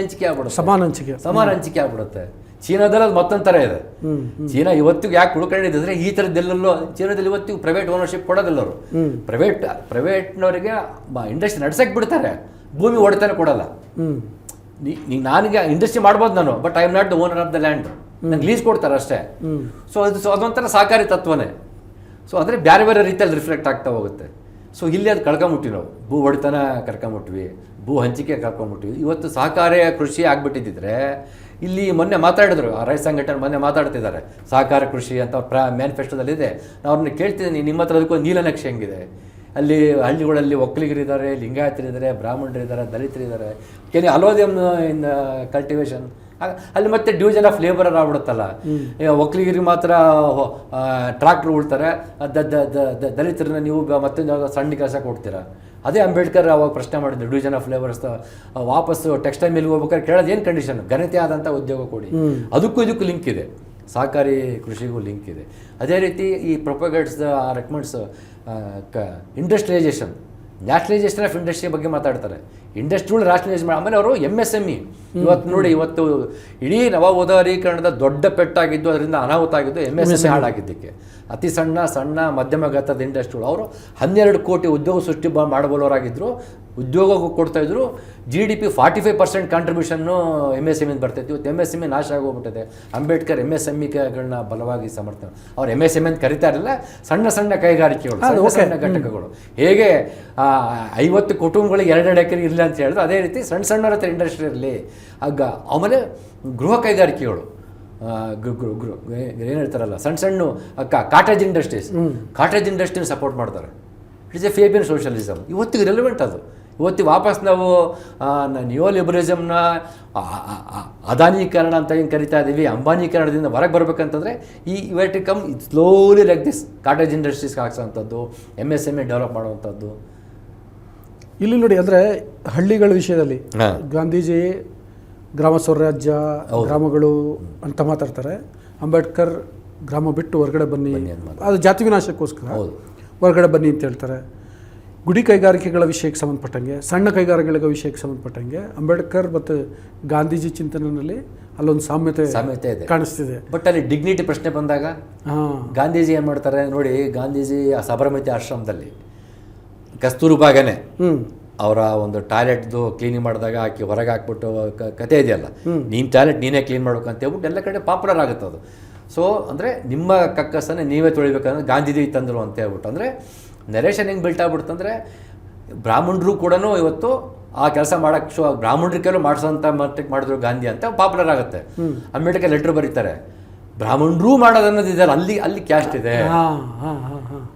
ಹಂಚಿಕೆ ಆಗ್ಬಿಡುತ್ತೆ, ಸಮಾನ ಹಂಚಿಕೆ ಆಗ್ಬಿಡುತ್ತೆ. ಚೀನಾದಲ್ಲಿ ಅದು ಮತ್ತೊಂದು ಥರ ಇದೆ. ಚೀನಾ ಇವತ್ತಿಗೂ ಯಾಕೆ ಉಳ್ಕೊಂಡಿದ್ರೆ ಈ ಥರದ್ದೆಲ್ಲೋ ಚೀನಾದಲ್ಲಿ ಇವತ್ತಿಗೂ ಪ್ರೈವೇಟ್ ಓನರ್ಶಿಪ್ ಕೊಡೋದಿಲ್ಲ ಅವರು. ಪ್ರೈವೇಟ್ನವರಿಗೆ ಇಂಡಸ್ಟ್ರಿ ನಡ್ಸಕ್ಕೆ ಬಿಡ್ತಾರೆ, ಭೂಮಿ ಒಡೆತನ ಕೊಡಲ್ಲ. ನನಗೆ ಇಂಡಸ್ಟ್ರಿ ಮಾಡ್ಬೋದು ನಾನು, but I am not the owner of the land. ನಂಗೆ ಲೀಸ್ ಕೊಡ್ತಾರೆ ಅಷ್ಟೇ. ಸೊ ಅದೊಂಥರ ಸಹಕಾರಿ ತತ್ವನೇ. ಸೊ ಅಂದರೆ ಬೇರೆ ಬೇರೆ ರೀತಿಯಲ್ಲಿ ರಿಫ್ಲೆಕ್ಟ್ ಆಗ್ತಾ ಹೋಗುತ್ತೆ. ಸೊ ಇಲ್ಲಿ ಅದು ಕಳ್ಕೊಂಬಿಟ್ವಿ ನಾವು. ಭೂ ಒಡೆತನ ಕರ್ಕೊಂಬಿಟ್ವಿ, ಭೂ ಹಂಚಿಕೆ ಕರ್ಕೊಂಬಿಟ್ವಿ. ಇವತ್ತು ಸಹಕಾರಿ ಕೃಷಿ ಆಗಿಬಿಟ್ಟಿದ್ದರೆ ಇಲ್ಲಿ ಮೊನ್ನೆ ಮಾತಾಡಿದ್ರು, ರೈತ ಸಂಘಟನೆ ಮೊನ್ನೆ ಮಾತಾಡ್ತಿದ್ದಾರೆ ಸಹಕಾರ ಕೃಷಿ ಅಂತ ಅವ್ರ ಮ್ಯಾನಿಫೆಸ್ಟೋದಲ್ಲಿದೆ. ನಾನು ಅವ್ರನ್ನ ಕೇಳ್ತಿದ್ದೀನಿ, ನಿಮ್ಮ ಹತ್ರ ಅದಕ್ಕೂ ನೀಲನಕ್ಷೆ ಹೆಂಗಿದೆ? ಅಲ್ಲಿ ಹಳ್ಳಿಗಳಲ್ಲಿ ಒಕ್ಕಲಿಗರಿದ್ದಾರೆ, ಲಿಂಗಾಯತರಿದ್ದಾರೆ, ಬ್ರಾಹ್ಮಣರಿದ್ದಾರೆ, ದಲಿತರಿದ್ದಾರೆ, ಕೆಲವು ಅಲೋದಿಯಂ ಇನ್ ಕಲ್ಟಿವೇಶನ್. ಅಲ್ಲಿ ಮತ್ತೆ ಡಿವಿಷನ್ ಆಫ್ ಲೇಬರ್ ಆಗ್ಬಿಡುತ್ತಲ್ಲ. ಒಕ್ಕಲಿಗರಿಗೆ ಮಾತ್ರ ಟ್ರಾಕ್ಟರ್ ಉಳ್ತಾರೆ, ದಲಿತರನ್ನ ನೀವು ಮತ್ತೊಂದು ಸಣ್ಣ ಕೆಲಸ ಕೊಡ್ತೀರಾ. ಅದೇ ಅಂಬೇಡ್ಕರ್ ಅವಾಗ ಪ್ರಶ್ನೆ ಮಾಡಿದ್ರು, ಡಿವಿಷನ್ ಆಫ್ ಲೇಬರ್ಸ್ ವಾಪಸ್ಸು ಟೆಕ್ಸ್ಟೈಲ್ ಮಿಲ್ಗೆ ಹೋಗ್ಬೇಕಾದ್ರೆ ಕೇಳೋದು ಏನು ಕಂಡೀಷನ್? ಘನತೆ ಆದಂಥ ಉದ್ಯೋಗ ಕೊಡಿ. ಇದಕ್ಕೂ ಲಿಂಕ್ ಇದೆ, ಸಹಕಾರಿ ಕೃಷಿಗೂ ಲಿಂಕ್ ಇದೆ. ಅದೇ ರೀತಿ ಈ propagates recommends industrialisation, nationalisation of industry ಬಗ್ಗೆ ಮಾತಾಡ್ತಾರೆ. ಇಂಡಸ್ಟ್ರಿಗಳು ರಾಷ್ಟ್ರಲೈಸ್ ಮಾಡಿ ಆಮೇಲೆ ಅವರು MSME. ಇವತ್ತು ನೋಡಿ, ಇವತ್ತು ಇಡೀ ನವೋದಾರೀಕರಣದ ದೊಡ್ಡ ಪೆಟ್ಟಾಗಿದ್ದು, ಅದರಿಂದ ಅನಾಹುತ ಆಗಿದ್ದು MSME ಹಾಳಾಗಿದ್ದಕ್ಕೆ. ಅತಿ ಸಣ್ಣ ಮಧ್ಯಮ ಗಾತ್ರದ ಇಂಡಸ್ಟ್ರಿಗಳು ಅವರು 12 ಕೋಟಿ ಉದ್ಯೋಗ ಸೃಷ್ಟಿ ಮಾಡಬಲ್ಲವರಾಗಿದ್ದರು, ಉದ್ಯೋಗ ಕೊಡ್ತಾಯಿದ್ರು. GDP 45% ಕಾಂಟ್ರಿಬ್ಯೂಷನ್ನು MSME ಬರ್ತಾಯಿತ್ತು. ಇವತ್ತು MSME ನಾಶ ಆಗೋಗ್ಬಿಟ್ಟಿದೆ. ಅಂಬೇಡ್ಕರ್ MSMEಗಳನ್ನ ಬಲವಾಗಿ ಸಮರ್ಥನೆ, ಅವ್ರು MSME ಅಂತ ಕರಿತಾ ಇರಲಿಲ್ಲ, ಸಣ್ಣ ಕೈಗಾರಿಕೆಗಳು, ಸಣ್ಣ ಘಟಕಗಳು. ಹೇಗೆ 50 ಕುಟುಂಬಗಳಿಗೆ 2 ಎಕರೆ ಇರಲಿ ಅಂತ ಹೇಳಿದ್ರು, ಅದೇ ರೀತಿ ಸಣ್ಣವ್ರ ಹತ್ರ ಇಂಡಸ್ಟ್ರಿ ಇರಲಿ. ಆಮೇಲೆ ಗೃಹ ಕೈಗಾರಿಕೆಗಳು, ಏನು ಹೇಳ್ತಾರಲ್ಲ, ಸಣ್ಣ ಕಾಟೇಜ್ ಇಂಡಸ್ಟ್ರಿನ ಸಪೋರ್ಟ್ ಮಾಡ್ತಾರೆ. It's A Fabian socialism. ಇವತ್ತಿಗೆ ರೆಲೆವೆಂಟ್ ಅದು. ಇವತ್ತಿಗೆ ವಾಪಸ್ ನಾವು ನ್ಯೂ ಲಿಬರಲಿಸಮ್ನ ಅದಾನೀಕರಣ ಅಂತ ಏನು ಕರಿತಾ ಇದ್ದೀವಿ, ಅಂಬಾನೀಕರಣದಿಂದ ಹೊರಗೆ ಬರಬೇಕಂತಂದರೆ ಈ we'd come slowly like this cottage ಇಂಡಸ್ಟ್ರೀಸ್ಗೆ ಹಾಕ್ಸೋವಂಥದ್ದು, MSME ಡೆವಲಪ್ ಮಾಡುವಂಥದ್ದು. ಇಲ್ಲಿ ನೋಡಿ, ಅಂದರೆ ಹಳ್ಳಿಗಳ ವಿಷಯದಲ್ಲಿ ಗಾಂಧೀಜಿ ಗ್ರಾಮ ಸ್ವರಾಜ್ಯ, ಗ್ರಾಮಗಳು ಅಂತ ಮಾತಾಡ್ತಾರೆ. ಅಂಬೇಡ್ಕರ್ ಗ್ರಾಮ ಬಿಟ್ಟು ಹೊರಗಡೆ ಬನ್ನಿ, ಅದು ಜಾತಿ ವಿನಾಶಕ್ಕೋಸ್ಕರ ಹೊರಗಡೆ ಬನ್ನಿ ಅಂತ ಹೇಳ್ತಾರೆ. ಗುಡಿ ಕೈಗಾರಿಕೆಗಳ ವಿಷಯಕ್ಕೆ ಸಂಬಂಧಪಟ್ಟಂಗೆ, ಸಣ್ಣ ಕೈಗಾರಿಕೆಗಳ ವಿಷಯಕ್ಕೆ ಸಂಬಂಧಪಟ್ಟಂಗೆ ಅಂಬೇಡ್ಕರ್ ಮತ್ತು ಗಾಂಧೀಜಿ ಚಿಂತನೆಯಲ್ಲಿ ಅಲ್ಲೊಂದು ಸಾಮ್ಯತೆ ಇದೆ, ಕಾಣಿಸ್ತಿದೆ. ಬಟ್ ಅಲ್ಲಿ ಡಿಗ್ನಿಟಿ ಪ್ರಶ್ನೆ ಬಂದಾಗ ಗಾಂಧೀಜಿ ಏನು ಮಾಡ್ತಾರೆ ನೋಡಿ, ಗಾಂಧೀಜಿ ಆ ಸಬರಮತಿ ಆಶ್ರಮದಲ್ಲಿ ಕಸ್ತೂರ್ಬಾಗನೇ ಅವರ ಒಂದು ಟಾಯ್ಲೆಟ್ದು ಕ್ಲೀನಿಂಗ್ ಮಾಡಿದಾಗ ಆಕೆ ಹೊರಗೆ ಹಾಕ್ಬಿಟ್ಟು ಕತೆ ಇದೆಯಲ್ಲ, ನೀನು ಟಾಯ್ಲೆಟ್ ನೀನೇ ಕ್ಲೀನ್ ಮಾಡ್ಬೇಕು ಅಂತ ಹೇಳ್ಬಿಟ್ಟು ಎಲ್ಲ ಕಡೆ ಪಾಪ್ಯುಲರ್ ಆಗುತ್ತೆ ಅದು. ಸೊ ಅಂದರೆ ನಿಮ್ಮ ಕಕ್ಕಸನ್ನು ನೀವೇ ತೊಳಿಬೇಕಂದ್ರೆ ಗಾಂಧೀಜಿ ತಂದರು ಅಂತ ಹೇಳ್ಬಿಟ್ಟು, ಅಂದರೆ ನರೇಷನ್ ಹೆಂಗೆ ಬಿಲ್ಟ್ ಆಗ್ಬಿಡ್ತಂದರೆ ಬ್ರಾಹ್ಮಣರು ಕೂಡ ಇವತ್ತು ಆ ಕೆಲಸ ಮಾಡೋಕ್ಕೆ ಬ್ರಾಹ್ಮಣರ ಕೆಲವು ಮಾಡಿಸೋಂಥ ಮಟ್ಟಕ್ಕೆ ಮಾಡಿದ್ರು ಗಾಂಧಿ ಅಂತ ಪಾಪ್ಯುಲರ್ ಆಗುತ್ತೆ. ಅಂಬೇಡ್ಕರ್ ಲೆಟ್ರ್ ಬರೀತಾರೆ, ಬ್ರಾಹ್ಮಣರು ಮಾಡೋದು ಅನ್ನೋದು ಇದೆಯಲ್ಲ, ಅಲ್ಲಿ ಕ್ಯಾಸ್ಟ್ ಇದೆ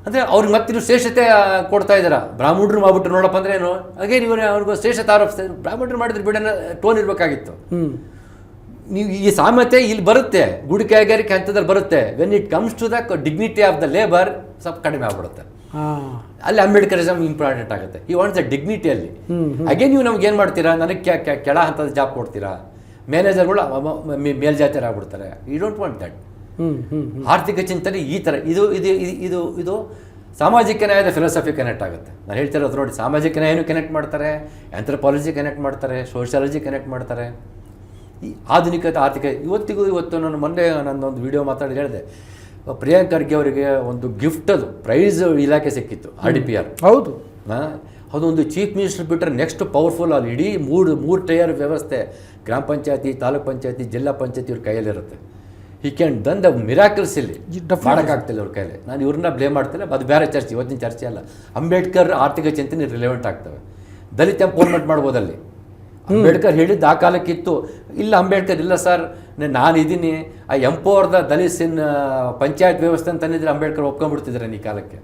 ಅಂದರೆ ಅವ್ರಿಗೆ ಮತ್ತೆ ನೀವು ಶ್ರೇಷ್ಠತೆ ಕೊಡ್ತಾ ಇದ್ದೀರಾ. ಬ್ರಾಹ್ಮಣರು ಮಾಡ್ಬಿಟ್ಟು ನೋಡಪ್ಪ ಅಂದರೆ ಏನು, ಹಾಗೆ ನೀವು ಅವ್ರಿಗೂ ಶ್ರೇಷ್ಠತೆ ಆರೋಪಿಸ್ತಾ ಇದ್ರು. ಬ್ರಾಹ್ಮಣರು ಮಾಡಿದ್ರೆ ಬಿಡೋ ಟೋನ್ ಇರಬೇಕಾಗಿತ್ತು. ನೀವು ಈ ಸಾಮ್ಯತೆ ಇಲ್ಲಿ ಬರುತ್ತೆ, ಗುಡಿ ಕೈಗಾರಿಕೆ ಹಂತದಲ್ಲಿ ಬರುತ್ತೆ. When it comes to the dignity of the labour ಸ್ವಲ್ಪ ಕಡಿಮೆ ಆಗ್ಬಿಡುತ್ತೆ. ಅಲ್ಲಿ ಅಂಬೇಡ್ಕರಿಸಮ್ ಇಂಪಾರ್ಟೆಂಟ್ ಆಗುತ್ತೆ. ಈ ವಾಂಟ್ಸ್ ದ ಡಿಗ್ನಿಟಿಯಲ್ಲಿ. ಹಾಗೆ ನೀವು ನಮ್ಗೆ ಏನು ಮಾಡ್ತೀರಾ, ನನಗೆ ಕೆಳ ಹಂತದ ಜಾಬ್ ಕೊಡ್ತೀರಾ, ಮ್ಯಾನೇಜರ್ಗಳು ಮೇಲ್ಜಾತಿಯರು ಆಗ್ಬಿಡ್ತಾರೆ. You don't want that. ಆರ್ಥಿಕ ಚಿಂತನೆ ಈ ಥರ ಇದು ಇದು ಇದು ಇದು ಸಾಮಾಜಿಕ ನ್ಯಾಯದ ಫಿಲಾಸಫಿ ಕನೆಕ್ಟ್ ಆಗುತ್ತೆ. ನಾನು ಹೇಳ್ತಿರೋದು ನೋಡಿ, ಸಾಮಾಜಿಕ ನ್ಯಾಯನೂ ಕನೆಕ್ಟ್ ಮಾಡ್ತಾರೆ, ಆಂಥ್ರೋಪಾಲಜಿ ಕನೆಕ್ಟ್ ಮಾಡ್ತಾರೆ, ಸೋಷಿಯಾಲಜಿ ಕನೆಕ್ಟ್ ಮಾಡ್ತಾರೆ. ಈ ಆಧುನಿಕತೆ ಆರ್ಥಿಕ ಇವತ್ತು ನಾನು ಮೊನ್ನೆ ನನ್ನೊಂದು ವಿಡಿಯೋ ಮಾತಾಡಿ ಹೇಳಿದೆ, ಪ್ರಿಯಾಂಕ್ ಖರ್ಗೆ ಅವರಿಗೆ ಒಂದು ಗಿಫ್ಟ್, ಅದು ಪ್ರೈಸ್ ಇಲಾಖೆ ಸಿಕ್ಕಿತ್ತು, RDPR. ಹೌದು, ಅದೊಂದು ಚೀಫ್ ಮಿನಿಸ್ಟರ್ ಬಿಟ್ಟರೆ ನೆಕ್ಸ್ಟ್ ಪವರ್ಫುಲ್. ಅಲ್ಲಿ ಇಡೀ ಮೂರು ಟೈರ್ ವ್ಯವಸ್ಥೆ, ಗ್ರಾಮ ಪಂಚಾಯತಿ, ತಾಲೂಕ್ ಪಂಚಾಯತಿ, ಜಿಲ್ಲಾ ಪಂಚಾಯತಿ ಇವ್ರ ಕೈಯಲ್ಲಿರುತ್ತೆ. ಈ ಕ್ಯಾನ್ ಡನ್ ದ ಮಿರಾಕಲ್ಸ್. ಇಲ್ಲಿ ಮಾಡೋಕ್ಕಾಗ್ತಿಲ್ಲ ಅವ್ರ ಕೈಯಲ್ಲಿ. ನಾನು ಇವ್ರನ್ನ ಬ್ಲೇಮ್ ಮಾಡ್ತಿಲ್ಲ, ಅದು ಬೇರೆ ಚರ್ಚೆ, ಇವತ್ತಿನ ಚರ್ಚೆ ಅಲ್ಲ. ಅಂಬೇಡ್ಕರ್ ಆರ್ಥಿಕ ಚಿಂತನೆ ರಿಲೆವೆಂಟ್ ಆಗ್ತವೆ. ದಲಿತ ಎಂಪವರ್ಮೆಂಟ್ ಮಾಡ್ಬೋದಲ್ಲಿ. ಅಂಬೇಡ್ಕರ್ ಹೇಳಿದ್ದು ಆ ಕಾಲಕ್ಕಿತ್ತು. ಇಲ್ಲ ಅಂಬೇಡ್ಕರ್ ಇಲ್ಲ ಸರ್, ನಾನಿದ್ದೀನಿ, ಆ ಎಂಪವರ್ ದ ದಲಿತ್ಸ್ ಇನ್ ಪಂಚಾಯತ್ ವ್ಯವಸ್ಥೆ ಅಂತಂದಿದ್ರೆ ಅಂಬೇಡ್ಕರ್ ಒಪ್ಕೊಂಡ್ಬಿಡ್ತಿದ್ರೆ ಈ ಕಾಲಕ್ಕೆ.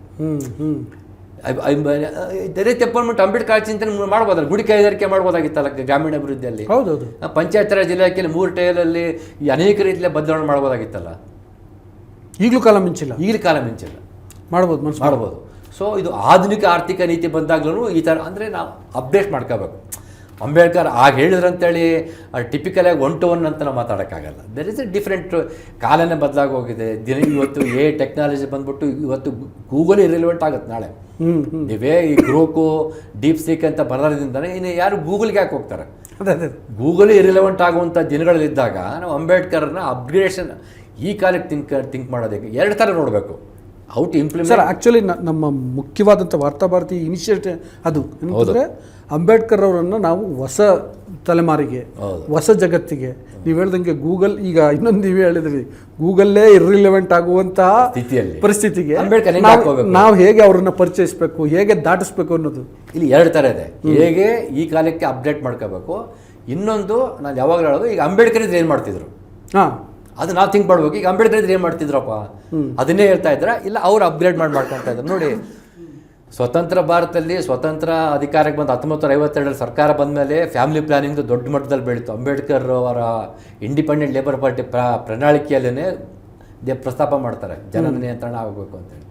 ಇದೇ ರೀತಿ ಅಪಾಯಿಂಟ್ಮೆಂಟ್ ಅಂಬೇಡ್ಕರ್ ಚಿಂತನೆ ಮಾಡ್ಬೋದಲ್ಲ, ಗುಡಿ ಕೈಗಾರಿಕೆ ಮಾಡ್ಬೋದಾಗಿತ್ತಲ್ಲ ಗ್ರಾಮೀಣ ಅಭಿವೃದ್ಧಿಯಲ್ಲಿ. ಹೌದೌದು. ಪಂಚಾಯತ್ ರಾಜ್ ಇಲಾಖೆಯಲ್ಲಿ 3 ಟೈಲಲ್ಲಿ ಅನೇಕ ರೀತಿಯ ಬದಲಾವಣೆ ಮಾಡ್ಬೋದಾಗಿತ್ತಲ್ಲ. ಈಗಲೂ ಕಾಲ ಮಿಂಚಿಲ್ಲ, ಮಾಡ್ಬೋದು. ಸೊ ಇದು ಆಧುನಿಕ ಆರ್ಥಿಕ ನೀತಿ ಬಂದಾಗ್ಲೂ ಈ ಥರ ಅಂದರೆ ನಾವು ಅಪ್ಡೇಟ್ ಮಾಡ್ಕೋಬೇಕು. ಅಂಬೇಡ್ಕರ್ ಆಗ ಹೇಳಿದ್ರಂತೇಳಿ ಟಿಪಿಕಲಾಗಿ 1 to 1 ಅಂತ ನಾವು ಮಾತಾಡೋಕ್ಕಾಗಲ್ಲ. ದೆರ್ ಇಸ್ ಎ ಡಿಫ್ರೆಂಟ್, ಕಾಲನೇ ಬದಲಾಗಿ ಹೋಗಿದೆ. ಇವತ್ತು ಟೆಕ್ನಾಲಜಿ ಬಂದ್ಬಿಟ್ಟು ಇವತ್ತು ಗೂಗಲ್ ಇರಿಲೆವೆಂಟ್ ಆಗುತ್ತೆ ನಾಳೆ. ನೀವೇ ಈ ಗ್ರೋಕು ಡೀಪ್ ಸೀಕ್ ಅಂತ ಬರೋದ್ರಿಂದನೇ ಇನ್ನು ಯಾರು ಗೂಗಲ್ಗೆ ಯಾಕೆ ಹೋಗ್ತಾರೆ? ಅದೇ ಗೂಗಲ್ ಇರಿಲೆವೆಂಟ್ ಆಗುವಂಥ ದಿನಗಳಲ್ಲಿದ್ದಾಗ ನಾವು ಅಂಬೇಡ್ಕರ್ನ ಅಪ್ಗ್ರೇಡೇಷನ್ ಈ ಕಾಲಕ್ಕೆ ಥಿಂಕ್ ಮಾಡೋದಕ್ಕೆ 2 ಥರ ನೋಡಬೇಕು. How to implement. Sir actually ನಮ್ಮ ಮುಖ್ಯವಾದಂಥ ವಾರ್ತಾಭಾರತಿ ಇನಿಷಿಯೇಟಿವ್ ಅದು ಏನಂದರೆ ಅಂಬೇಡ್ಕರ್ ಅವರನ್ನು ನಾವು ಹೊಸ ತಲೆಮಾರಿಗೆ, ಹೊಸ ಜಗತ್ತಿಗೆ, ನೀವು ಹೇಳ್ದಂಗೆ ಗೂಗಲ್, ಈಗ ಇನ್ನೊಂದು ನೀವೇ ಹೇಳಿದ್ರಿ, ಗೂಗಲ್ಲೇ ಇರ್ರಿಲೆವೆಂಟ್ ಆಗುವಂತಹ ಪರಿಸ್ಥಿತಿಗೆ ನಾವು ಹೇಗೆ ಅವ್ರನ್ನ ಪರಿಚಯಿಸಬೇಕು, ಹೇಗೆ ದಾಟಿಸ್ಬೇಕು ಅನ್ನೋದು ಇಲ್ಲಿ 2 ಥರ ಇದೆ. ಹೇಗೆ ಈ ಕಾಲಕ್ಕೆ ಅಪ್ಡೇಟ್ ಮಾಡ್ಕೋಬೇಕು. ಇನ್ನೊಂದು ನಾನು ಯಾವಾಗಲೂ ಹೇಳೋದು, ಈಗ ಅಂಬೇಡ್ಕರ್ ಇದ್ರೆ ಏನು ಮಾಡ್ತಿದ್ರು, ಅದು ನಾವು ಥಿಂಕ್ ಮಾಡ್ಬೇಕು. ಈಗ ಅಂಬೇಡ್ಕರ್ ಇದ್ರೆ ಏನು ಮಾಡ್ತಿದ್ರಪ್ಪ, ಅದನ್ನೇ ಹೇಳ್ತಾ ಇದ್ರ, ಇಲ್ಲ ಅವ್ರು ಅಪ್ಗ್ರೇಡ್ ಮಾಡ್ಕೊಳ್ತಾ ಇದ್ರು. ನೋಡಿ, ಸ್ವತಂತ್ರ ಭಾರತದಲ್ಲಿ ಸ್ವತಂತ್ರ ಅಧಿಕಾರಕ್ಕೆ ಬಂದು 1952 ಸರ್ಕಾರ ಬಂದ ಮೇಲೆ ಫ್ಯಾಮಿಲಿ ಪ್ಲಾನಿಂಗ್ದು ದೊಡ್ಡ ಮಟ್ಟದಲ್ಲಿ ಬೆಳೀತು. ಅಂಬೇಡ್ಕರ್ ಅವರ ಇಂಡಿಪೆಂಡೆಂಟ್ ಲೇಬರ್ ಪಾರ್ಟಿ ಪ್ರಣಾಳಿಕೆಯಲ್ಲೇ ಪ್ರಸ್ತಾಪ ಮಾಡ್ತಾರೆ ಜನನ ನಿಯಂತ್ರಣ ಆಗಬೇಕು ಅಂತೇಳಿ.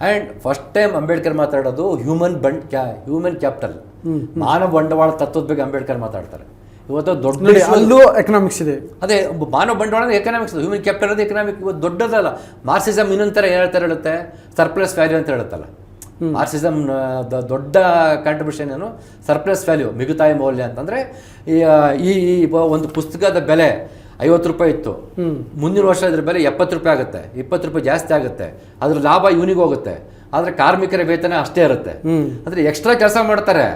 ಆ್ಯಂಡ್ ಫಸ್ಟ್ ಟೈಮ್ ಅಂಬೇಡ್ಕರ್ ಮಾತಾಡೋದು ಹ್ಯೂಮನ್ ಕ್ಯಾಪಿಟಲ್, ಮಾನವ ಬಂಡವಾಳ ತತ್ವದ ಬಗ್ಗೆ ಅಂಬೇಡ್ಕರ್ ಮಾತಾಡ್ತಾರೆ. ಇವತ್ತು ದೊಡ್ಡ ಅಲ್ಲೂ ಎಕನಾಮಿಕ್ಸ್ ಇದೆ. ಅದೇ ಮಾನವ ಬಂಡವಾಳ ಎಕನಾಮಿಕ್ಸ್, ಹ್ಯೂಮನ್ ಕ್ಯಾಪಿಟಲ್ ಅದು ಎಕನಾಮಿಕ್. ಇವತ್ತು ದೊಡ್ಡದಲ್ಲ. ಮಾರ್ಕ್ಸಿಸಮ್ ಇನ್ನೊಂಥರ ಹೇಳುತ್ತೆ, ಸರ್ಪ್ಲಸ್ ವ್ಯಾಲ್ಯೂ ಅಂತ ಹೇಳುತ್ತಲ್ಲ. ಮಾರ್ಕ್ಸಿಸಮ್ ದೊಡ್ಡ ಕಾಂಟ್ರಿಬ್ಯೂಷನ್ ಏನು, ಸರ್ಪ್ಲಸ್ ವ್ಯಾಲ್ಯೂ, ಮಿಗುತಾಯಿ ಮೌಲ್ಯ ಅಂತಂದರೆ ಈ ಒಂದು ಪುಸ್ತಕದ ಬೆಲೆ 50 ರೂಪಾಯಿ ಇತ್ತು, ಮುಂದಿನ ವರ್ಷ ಇದ್ರ ಬೆಲೆ 70 ರೂಪಾಯಿ ಆಗುತ್ತೆ, 20 ರೂಪಾಯಿ ಜಾಸ್ತಿ ಆಗುತ್ತೆ. ಅದ್ರ ಲಾಭ ಇವನಿಗೆ ಹೋಗುತ್ತೆ, ಆದರೆ ಕಾರ್ಮಿಕರ ವೇತನ ಅಷ್ಟೇ ಇರುತ್ತೆ. ಅಂದರೆ ಎಕ್ಸ್ಟ್ರಾ ಕೆಲಸ ಮಾಡ್ತಾರೆ,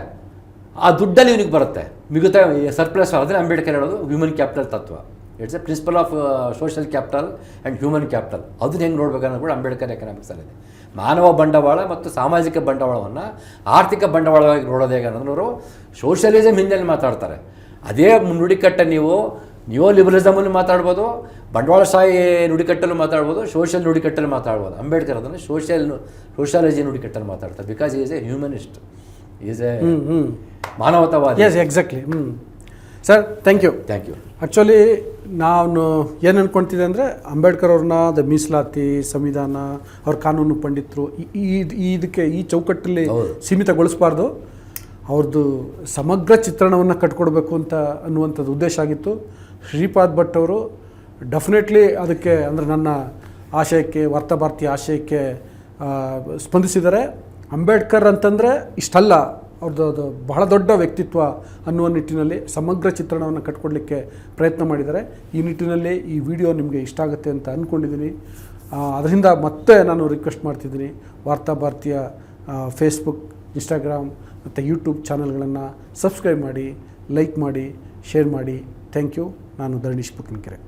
ಆ ದುಡ್ಡಲ್ಲಿ ಇವನಿಗೆ ಬರುತ್ತೆ, ಮಿಗುತ್ತಾ ಸರ್ಪ್ಲಸ್. ಅದನ್ನೇ ಅಂಬೇಡ್ಕರ್ ಹೇಳೋದು ಹ್ಯೂಮನ್ ಕ್ಯಾಪಿಟಲ್ ತತ್ವ. It's a principle of social capital and human capital. ಅದನ್ನ ಹೆಂಗೆ ನೋಡ್ಬೇಕನ್ನೋದು ಕೂಡ ಅಂಬೇಡ್ಕರ್ ಎಕನಾಮಿಕ್ಸಲ್ಲಿದೆ. ಮಾನವ ಬಂಡವಾಳ ಮತ್ತು ಸಾಮಾಜಿಕ ಬಂಡವಾಳವನ್ನು ಆರ್ಥಿಕ ಬಂಡವಾಳವಾಗಿ ನೋಡೋದು ಹೇಗೆ ಅನ್ನೋರು ಸೋಷಿಯಲಿಸಮ್ ಹಿನ್ನೆಲೆ ಮಾತಾಡ್ತಾರೆ. ಅದೇ ನುಡಿಕಟ್ಟ ನೀವು ನ್ಯೂ ಲಿಬರಲಿಸಮಲ್ಲಿ ಮಾತಾಡ್ಬೋದು, ಬಂಡವಾಳಶಾಹಿ ನುಡಿಕಟ್ಟಲು ಮಾತಾಡ್ಬೋದು, ಸೋಷಿಯಲ್ ನುಡಿಕಟ್ಟಲು ಮಾತಾಡ್ಬೋದು. ಅಂಬೇಡ್ಕರ್ ಅದನ್ನು ಸೋಷಿಯಾಲಜಿ ನುಡಿಕಟ್ಟಲು ಮಾತಾಡ್ತಾರೆ. Because is a humanist, is a ಮಾನವತಾವಾದಿ. Yes, exactly. Sir, thank you. Actually ನಾನು ಏನು ಅಂದ್ಕೊಳ್ತಿದ್ದೆ ಅಂದರೆ, ಅಂಬೇಡ್ಕರ್ ಅವ್ರನ್ನ ಮೀಸಲಾತಿ, ಸಂವಿಧಾನ, ಅವ್ರ ಕಾನೂನು ಪಂಡಿತರು ಇದಕ್ಕೆ ಈ ಚೌಕಟ್ಟಲ್ಲಿ ಸೀಮಿತಗೊಳಿಸಬಾರ್ದು, ಅವ್ರದ್ದು ಸಮಗ್ರ ಚಿತ್ರಣವನ್ನು ಕಟ್ಕೊಡ್ಬೇಕು ಅಂತ ಅನ್ನುವಂಥದ್ದು ಉದ್ದೇಶ ಆಗಿತ್ತು. ಶ್ರೀಪಾದ್ ಭಟ್ ಅವರು ಡೆಫಿನೆಟ್ಲಿ ಅದಕ್ಕೆ, ಅಂದರೆ ನನ್ನ ಆಶಯಕ್ಕೆ, ವಾರ್ತಾಭಾರತಿ ಆಶಯಕ್ಕೆ ಸ್ಪಂದಿಸಿದ್ದಾರೆ. ಅಂಬೇಡ್ಕರ್ ಅಂತಂದರೆ ಇಷ್ಟಲ್ಲ, ಅವ್ರದ್ದು ಬಹಳ ದೊಡ್ಡ ವ್ಯಕ್ತಿತ್ವ ಅನ್ನುವ ನಿಟ್ಟಿನಲ್ಲಿ ಸಮಗ್ರ ಚಿತ್ರಣವನ್ನು ಕಟ್ಕೊಡ್ಲಿಕ್ಕೆ ಪ್ರಯತ್ನ ಮಾಡಿದ್ದಾರೆ. ಈ ನಿಟ್ಟಿನಲ್ಲಿ ಈ ವಿಡಿಯೋ ನಿಮಗೆ ಇಷ್ಟ ಆಗುತ್ತೆ ಅಂತ ಅಂದ್ಕೊಂಡಿದ್ದೀನಿ. ಅದರಿಂದ ಮತ್ತೆ ನಾನು ರಿಕ್ವೆಸ್ಟ್ ಮಾಡ್ತಿದ್ದೀನಿ, ವಾರ್ತಾಭಾರತಿಯ ಫೇಸ್ಬುಕ್, ಇನ್ಸ್ಟಾಗ್ರಾಮ್ ಮತ್ತು ಯೂಟ್ಯೂಬ್ ಚಾನಲ್ಗಳನ್ನು ಸಬ್ಸ್ಕ್ರೈಬ್ ಮಾಡಿ, ಲೈಕ್ ಮಾಡಿ, ಶೇರ್ ಮಾಡಿ. Thank you. ನಾನು ಧರಣೀಶ್ ಪುಕ್ಕನಕೆರೆ.